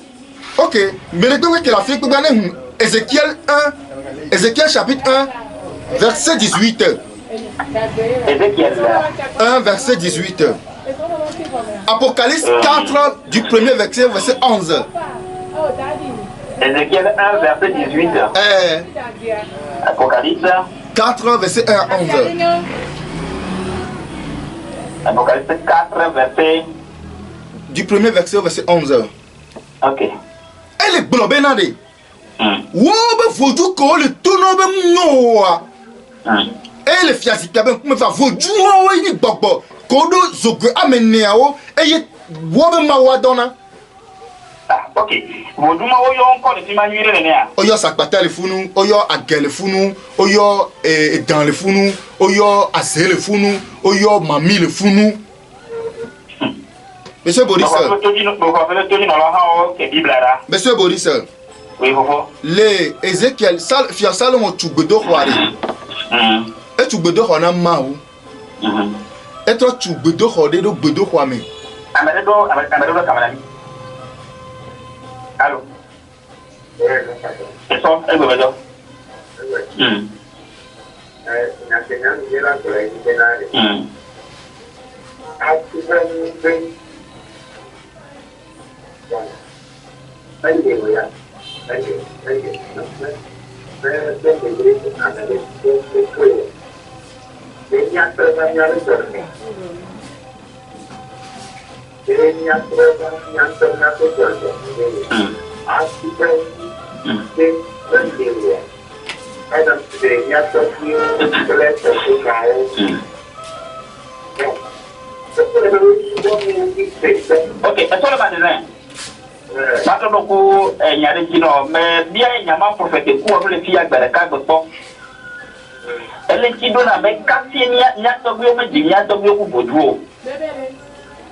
OK, mais le temps que la fille peut gagner Ézéchiel 1 Ézéchiel chapitre 1 verset 18. Ézéchiel 1 verset 18. Apocalypse 4 du premier verset 11. Ézéchiel 1 verset 18. Apocalypse 4 verset 1 à 11. Apocalypse 4 verset du premier verset au verset 11. OK. Elle est blobée nade. Wobe vodu ko le tono be noa. Elle fiasi taben me fa vodu wo ni gbogbo ko do zogo ameneawo eye wobe mawadona. Ah, OK. Vodu ma wo yo encore le timanuire le nea. Oyo sakpata le funu, oyo agele funu, oyo dans le funu, oyo azele le funu, oyo mami le funu. Monsieur Boris. Monsieur Boris. Oui, Bobo. Le Ezekiel fia Salomon tugbedo khware. E tugbedo khona mawu. E to tugbedo khode do gbedo khwame. Amedo kamarami. Allô. Eso, el bebedo. OK, est-ce que le magasin? Maintenant, beaucoup, il y a des gens, mais bien, il y a un prophète qui a les filles à la carte. Elle est qui donne avec 4 signes, il y a un peu de il y a un peu de boudou.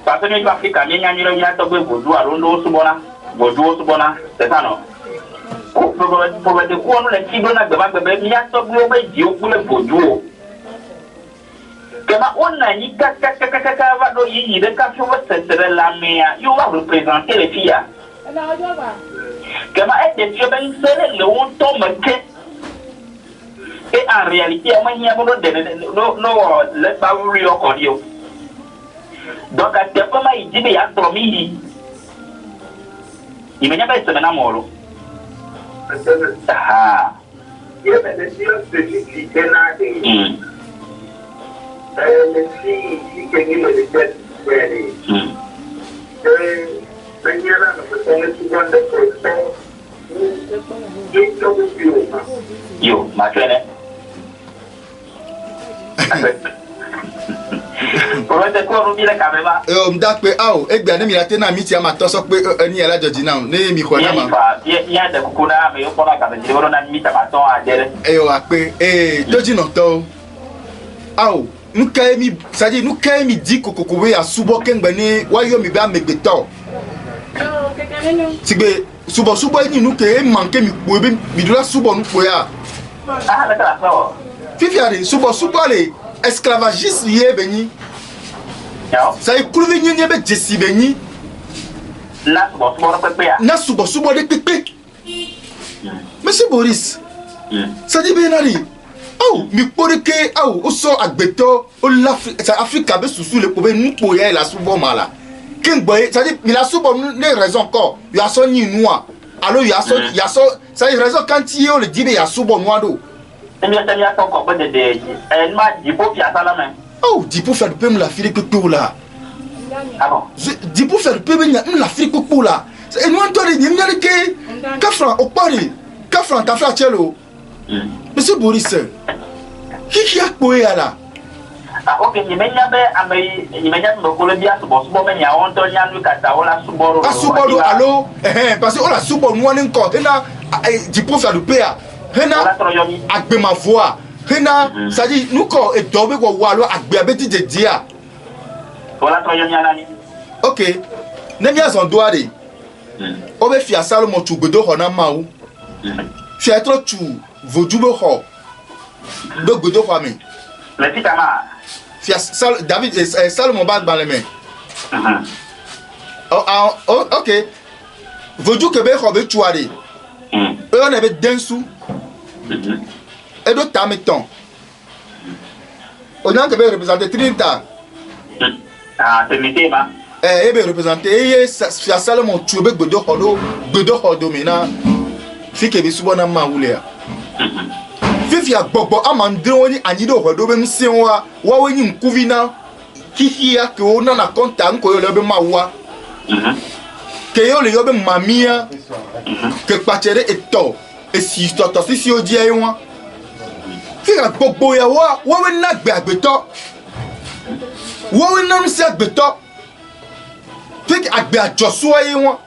Parce que les Africains, il y a un peu de boudou, à l'eau, boudou, c'est ça, non? Pour le coup, on les qui donne avec le bébé, il y a un peu de Dieu pour le boudou. Comment on a dit il va représenter les filles. Comment est-ce que le on tombe et en réalité, il y a le baouli au cordio. Donc, à ce moment, il dit qu'il y a 3000. Il n'y a pas de semaine à mort. Ah. Il y a des filles qui les filles qui gagnent les têtes, yo, ma chérie. Pour être quoi, on dit la caméra. M'dakpe, aou, egbe ane mi la tena miti ama toso pe ni ala joji now, ne mi kwana ma. Il y a des kukuna, mais on a caméra, on a mis ta maton à dire. Akpe, joji no to. Aou, nous kaemi, ça dit nous kaemi di kokoko ya subo kengbe ni wayo mi ba megbeto. Sigbe subo ni nous ke manke mi poebe mi dola subo nous poya. Ah, d'accord. Fifiari subo le esclavagiste yé beni. Ça y couve ni be jesi beni. Na subo de pepe. Monsieur Boris. Ça dit benari. Oh, mi porike oh, oso agbeto o l'Afrique, Afrique be sous le pobe nous poya la subo mala. King boy, ça dit il a subo les raisons encore. Il y a son ni noir. Alors il y a son ça y raison quand il le dit il y a subo noir do. Oh, dis pour faire le peu la fille que tout là. Ah bon? Dis pour faire le peu la fille que tout là. Et nous on doit dire que Kafran au Paris, Kafran ta frère Tchelo. Monsieur Boris, qui a quoi là? Ah ok, il m'a allô? Parce que on a subo nous encore. Hena, dis pour faire le peu. Hena, agbe ma voix. Hena, ça dit nous quoi et dobe quoi walo agbe abeti de dia. Ok, nemia son doare. Obe fia Salomon tu bedo hona mau. Fia trop tu vodube ho. Do bedo ho mi. Le pitama. Fia David Salomon bad dans les mains. Oh, ok. Vodu que be ho be tuare. On avait densu. Et d'autres tameton. On a que représenter 30 ans. Ah, c'est le thème. Be représenter Fia Salomon tu be bedo ho mina. Fike be subona ma wulea. Fifia gbogbo amandro ni anido hodo be nsewa wa wenyi nkuvina kihia ke ona na konta nko yo lebe mawa ke yo le yo be mamia ke pachere eto esi toto sisi oji ewa fika gbogbo ya wa we na gbe agbeto wa we na nse agbeto fik agbe ajoso ewa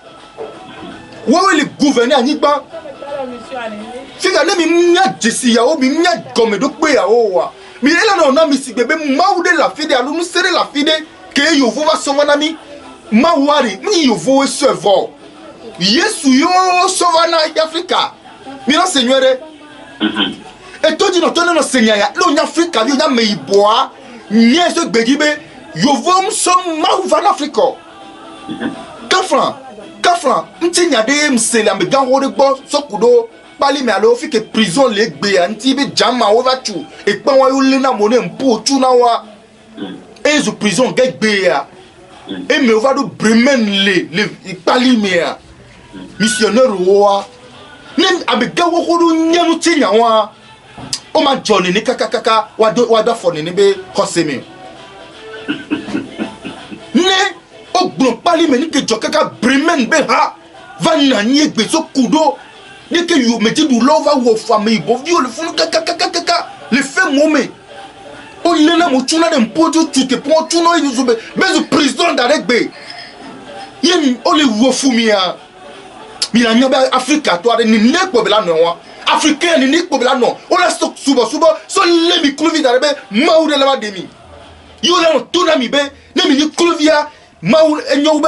wa we le gouverner anigba fika ne mi nya jesi ya o mi nya gome do pe ya o wa mi ela na mi sigbebe mawude la fide alu nu sere la fide ke yo vo va sovana mi mawari mi yo vo servo yesu yo sovana Africa mi na seigneur e to di no to no seigneur ya lo nya Africa bi nya me iboa nye so gbegibe yo vo mso mawu na Africa Kafran ntinya de msele am gan wo de gbo sokudo pali me alo fi ke prison le gbe anti be jama over tu e pa wa yo le na mo ne mpo tu na wa e zo prison ge gbe ya e me over do bremen le pali me ya missionnaire wa ne abega wo ko do nyanu tinya wa o ma joni ni kakakaka wa do for ni be hosemi ne ogbon pali me ni ke jokaka bremen be ha va na ni egbe so kudo ni ke you meti du love wo family bo vi o le funu kaka le fait momé o le na mo tuna de mpojo tu te pon tuna yuzu be mezu président d'aregbe yemi o le wo fumia mi la nyoba Africa to ade ni nekpo be la no wa africain ni nekpo be la no o la subo so le mi kluvi da be mawre la ba demi yo la to na mi be ne mi ni kluvia mawu enyobe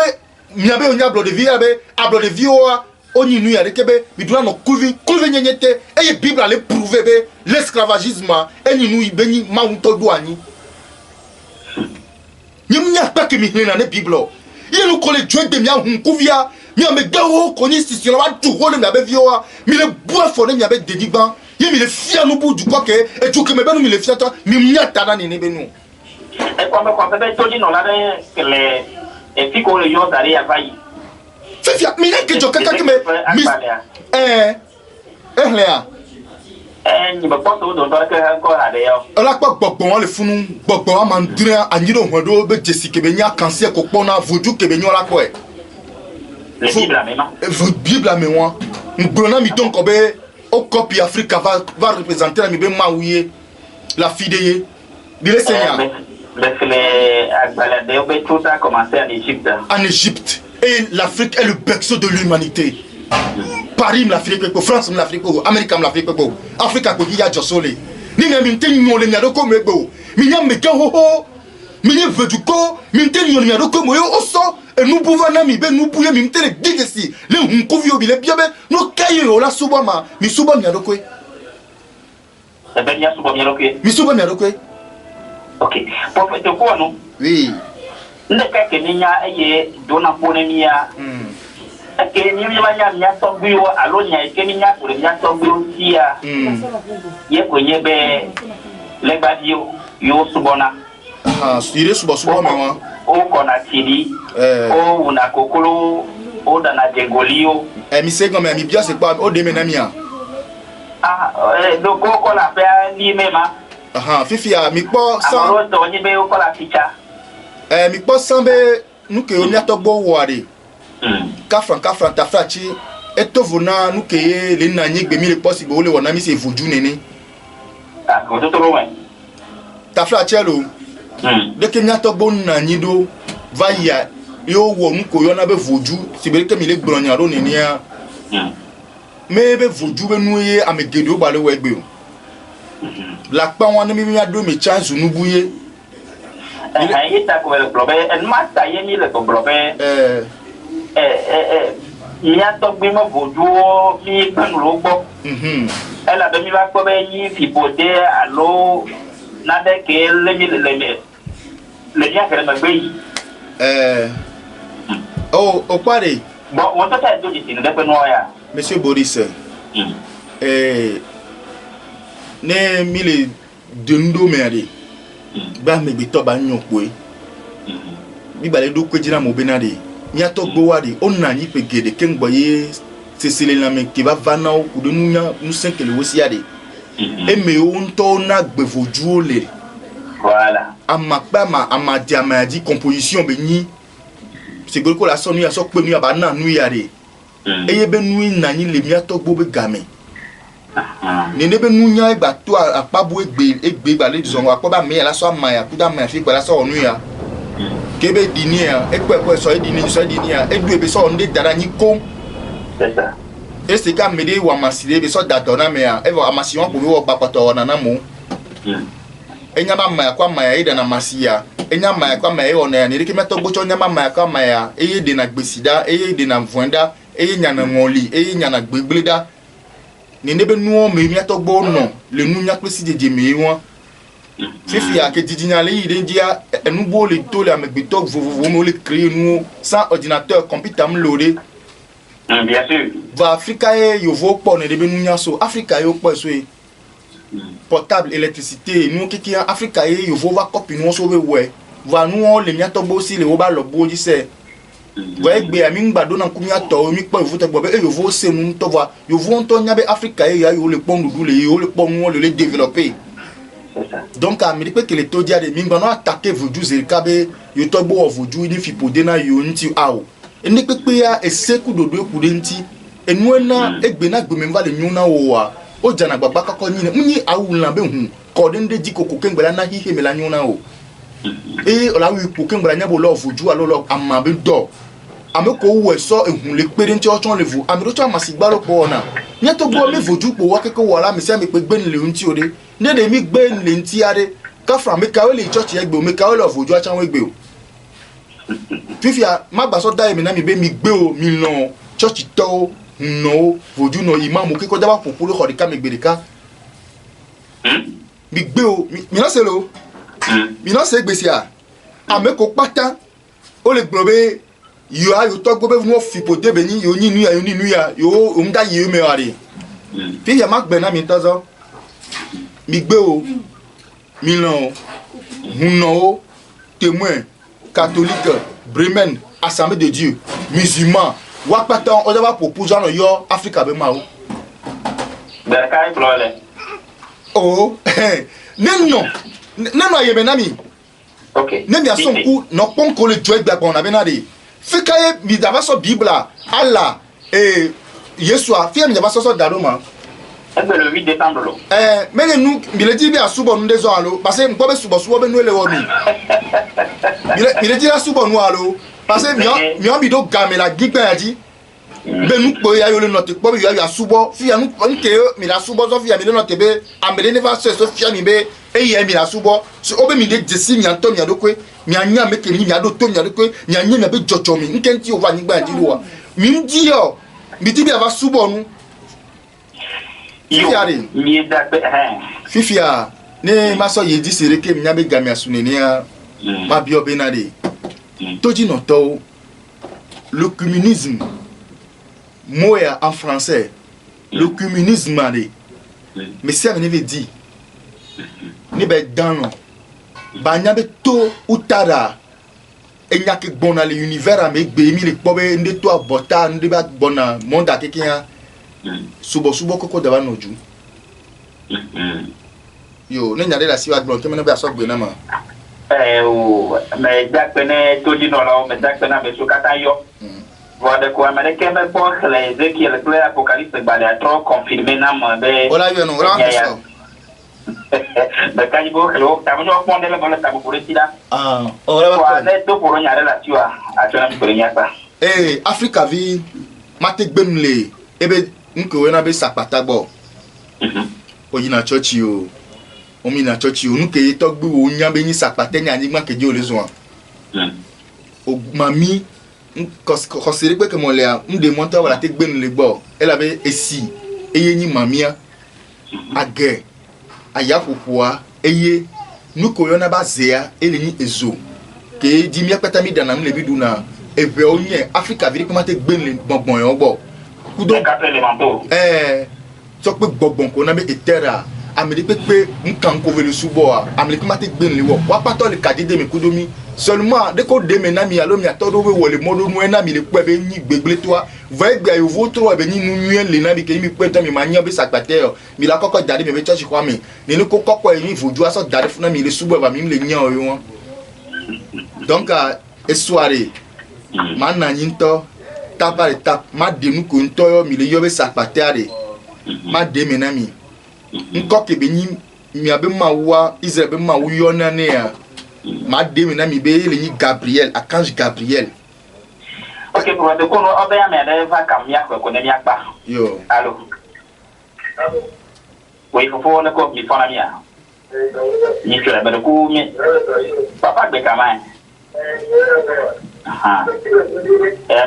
mi abe onya blood de vie be ablo de vie o oni nu ya rekebe mi doit no kluvi nyenyete e bible ale prouver be l'esclavagisme eni nu ibeni mawu to do ani nyimnya pa ke mi hina ne bible yenu ko le joint de mi ahun kuvia mi ame gawo ko ni sisi la wa du ho le mi abe vioa mi le bois fo ne mi abe dediban ye mi le fia no bu du ko ke e ju ke me benu mi le fia to mi nyata na ni benu e ko me be to di no la de que le e fi ko le yo dare ya vai fifia mi ne ke jo kaka ke me lea ni ba ko to do do ke ko ha de yo ala pa gbogbo le funu gbogbo ma ndira anyiro hodo be jesi ke be nya kanse ko pona vodu ke be nyola ko e le bible même bible me wa ngbona mi donc be o copie Africa va représenter la mi be mawuye la fideye dire Seigneur les agbalade be tout ça commencé en Égypte et l'Afrique est le berceau de l'humanité. Paris l'Afrique, France l'Afrique, Amérique l'Afrique, Afrique ko ya josole. Ni na mi nte nyole mi adoko mebo. Mi nya meka ho ho. Mi ne veduko, mi nte nyole mi adoko mo yo oso e nu pouvoir na mi be nu pouye mi nte le digesi. Le hunkovi obi le biabe no kaye yo la subama, mi suba mi adoko e. E be nya suba mi adoko e. Mi suba mi adoko e. OK. Prophète ko no? Oui. Ndeka ke ninya eye dona pone niya. Ke ni mi manya nya to biwo alo nya ke ni nya ko nya to biwo tia. Ye ko nye be le badio yo subona. Sire suba me wa. O kona tidi. O una kokolo o dana degolio. Mi se comme mi bia se pa o de menamia. Do ko la pe ni mema. Fifia mi po san. Aro to ni be o ko la ficha. Mi po san be nu ke o nya to gbo ware. Kafran ta frachi eto vona nu ke le na nyi gbe mi le possible o le wona mi se voju nene. Ko to ro wen. Ta frachi lo. De ke nya to gbo na nyi do va ya yo wo nu ko yo na be voju si be ke mi le gbro nya ro nene ya. Me be voju be nu ye amegede o ba le we gbe o. La pa won mi mi ado mi chance nu buye. Ita ko le globe en mata ye ni le globe mi a to gbe mo boju mi kan lo gbo ela be mi ba ko be yi fi bode alo na de ke le ya kere magbe yi o pare bon won to ta do di tin de pe no ya monsieur Boris ne mi le dendo me ade ba me bi to ba nyokwe bi ba le do kwejira mo benade mi ato gbo wade onna nyi pegede kengboye sesele na me ke ba vana o ku de nunya nu senkele wosi ade e me o nto na gbevoju ole voilà amapa ma amadi amadi composition be nyi se gol ko la sonu ya so pe nu ya ba na nu ya de eye be nu na nyi le mi ato gbo be game nene be nunya egba to apabu egbe gba le dizon apoba me la so amaya kuda me fi gba la so onu ya kebe dinia ekwe so dinia edu ebe so nde dara nyi kom c'est ça ese ka mede wa masire be so dadona me ya evo amasi won ko wo papato na mo enya ba ma kwa ma ya ida na masiya enya ma kwa ma ya ona ya ni rike meto gbocho nya ma ma kwa ma ya eye de na gbesida eye de na mvuenda eye nya na ngoli eye nya na gbegbleda ni nebe nuo me mi atogbo no le nu nya pesi jeje me won fifi ya ke didinya le yi dendia enugbo le to le amegbeto vovovo mo le créer nu sans ordinateur computer am loader bien sûr va Africa e yo vo po ne debe nu nya so Africa yo po so e portable électricité nu kiki Africa e yo vo va copy nu so we va nu le mi atogbo si le wo ba lo bo ji se ouais be ami ngbado na kumya to mi po ifuta gbo be e yo vo se nu to va yo vo nto nya be Africa e ya yo le pon dudu le yo le pon nu le développer. Donc à me que les todia de mingba no attaquer vodu zerkabe yo togbo vodu ni fipode na yo nti awo eni pepe ya eseku dodo ekude nti enu na egbe na gbe memba le nyuna wo wa o jana gbagba kakọ ni nyi awu na be hu ko de nde diko ko kengbela na hihe me la nyuna o ola wi ko kengbela nya bo lo vodu alo lo amabe do ame ko wo so ehun le pere nti o chon le vu ame do cha masigba lo po na nye to go me voju po wa keke wo la me se me pe gbe nle nti ode ne de mi gbe nle nti ade ka fra me ka o le church ye gbe o me ka o lo voju a chan we gbe o fifia ma gba so da mi na mi be mi gbe o mi no church to no voju no imam ke ko da ba popolo ko de ka me gbe de ka mi gbe o mi no se lo mi no se gbe si a ame ko pata o le gbobe yo ayo to gbobe mo fi pote be ni yo ni nu ya yo o nda ye me are fifia ma gbe na mi tozo mi gbe o mi no huno témoin catholique Bremen Assemblée de Dieu musulman wa pata o da ba propose no yo Africa be ma o da kai flole oh non ye benami okay ne mi ason ku no pon ko le joy gba na be na de fikaye mi da ba so bible Allah Yesua fi mi da ba so daro ma le 8 décembre lo mene nu mi le di bi asubo nu de zo alo parce que mko be subo be nu ele wo mi mi le di asubo nu alo parce que mi on bi do game la gigbe aji be nu po ya yo le note po bi ya asubo fi ya nu nke mi la subo zo fi ya mi le note be amele ne va so fi ya mi be eye mi la subo so obe mi de jesi mi anto mi adokwe mi anya me ke mi ado to mi adokwe mi anya mi be jojo mi nkenti over ni gba ndi wa mi ndi yo mi ti bi ava subo nu Fifia ne maso yedi sereke mi nyabe gami asunenia ma bio benade toji no to le communisme moya en français le communisme ade mais ça me veut dire ne be dano ba nyabe to utara enyake bona le univers a me gbe mi le pobe nde to abota nde ba bona monde akekia subo koko daba noju yo ne nyade la siwa glon kemene be aso gbe na ma o me jakpene toji no la me jakpena me sukata yo voilà quoi mais que me pour les Ézéchiel le apocalypse ba le trop confirmé na ma be ola yo no ora so be kanyi bo kelo ta mo ko ndele bo la ta bo retira ora ba ko le to pour nyare la tiwa a tona mi nyaka Africa vi mate gbenule ebe nko we na be sapata gbo oyi na church o omi na church o nuke to gbe o nya be ni sapata nya ni gba keje o le zo o mami ko sere pe ke mo le a nde monta wala te gbenule gbo ela be esi eye ni mamia age aya popua eye nuko yo na ba zea ele ni ezo ke di mi apeta mi dana mi le bidu na ebe onye Africa vi ko mate gbenule gbongbon yo gbo kudo so pe gbogbon ko na be etera amedi pe nkan ko vele subo a amedi ma te gbe nle wa pato le kadide mi kudo mi seulement de ko de me na mi alo mi atodo we wole modo nu na mi le pe be ni gbegble to vai gba yo votro be ni nu nuen le na bi ke mi pe to mi ma nyan be sakpate mi la koko dade mi be church kwa mi ni ko koko yin voju aso dade funa mi le subo ba mi le nyan o won donc e soirée man na nyinto tapa etap ma de nu ko ntoyo mi le yo be sakpate are ma de me na mi nko ke be ni mi abe ma wa Israel be ma wu yo na ne ya ma de me na mi be le ni Gabriel archange Gabriel. OK pour de ko no obe ya me de va kam ya ko ne mi akpa yo allo oui faut ne ko mi fona mi ya ni tu la be ko mi papa be kama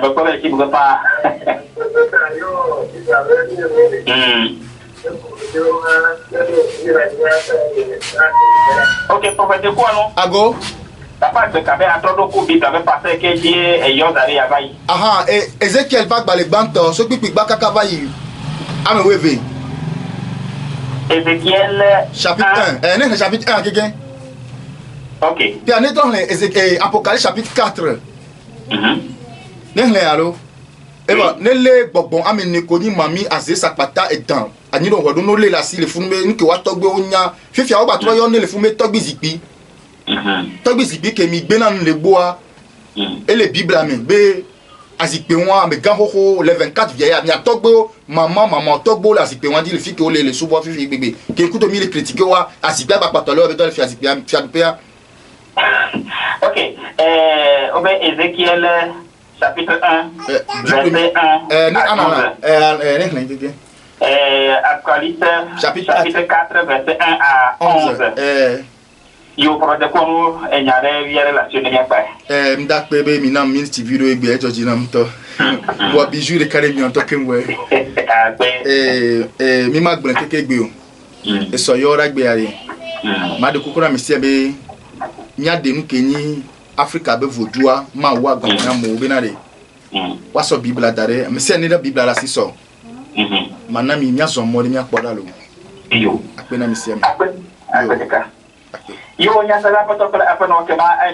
ba ko be ki bu pa OK pour de ko no ago papa be kabe atodo ko bi tabe passer ke di e yo dari abai Ezekiel va gba le gbanto so pipi gba kaka bayi ame weve Ezekiel chapitre 1 ne chapitre 1 keke OK puis on est dans les Apocalypse chapitre 4 ne le allo eba ne le gbogbo ame ne ko ni mami aze sakpata edan ani do hodo no le la si le funme nke wa togbe onya fifia o ba tro yo ne le funme togbe zipi togbe zipi ke mi gbe na le boa et le bible amen be azikpe won me gan hoho le 24 vieilla mi atogbe maman togbo la azikpe won di le fi ke o le subo fifi gbegbe ke kuto mi le critiquer wa azikpe ba patolo be do le fi azikpe fi adupe ya OK obe Ezekiel chapitre 1, du verset 1 à 12. Apocalypse, chapitre 4, verset 1 à 11. Yo prode kono enyare wiere relation ne pa. M'dakpe be mi na minute video egbe ejoji na mto. Wa bijou de kare mi onto kenwe. Mi ma gbon keke egbe o. E so yo ra gbe are. Ma de kokora mi se be nya de nu kenyi Africa be vodua ma wa gba na mo be na re. Wa so bibla dare mi se ni da bibla la si so. Mana mi nya so mo de mi akpoda lo. Yo. Akpe na mi se mi. Akpe ka. Yo nya sala pa to apa no ke ma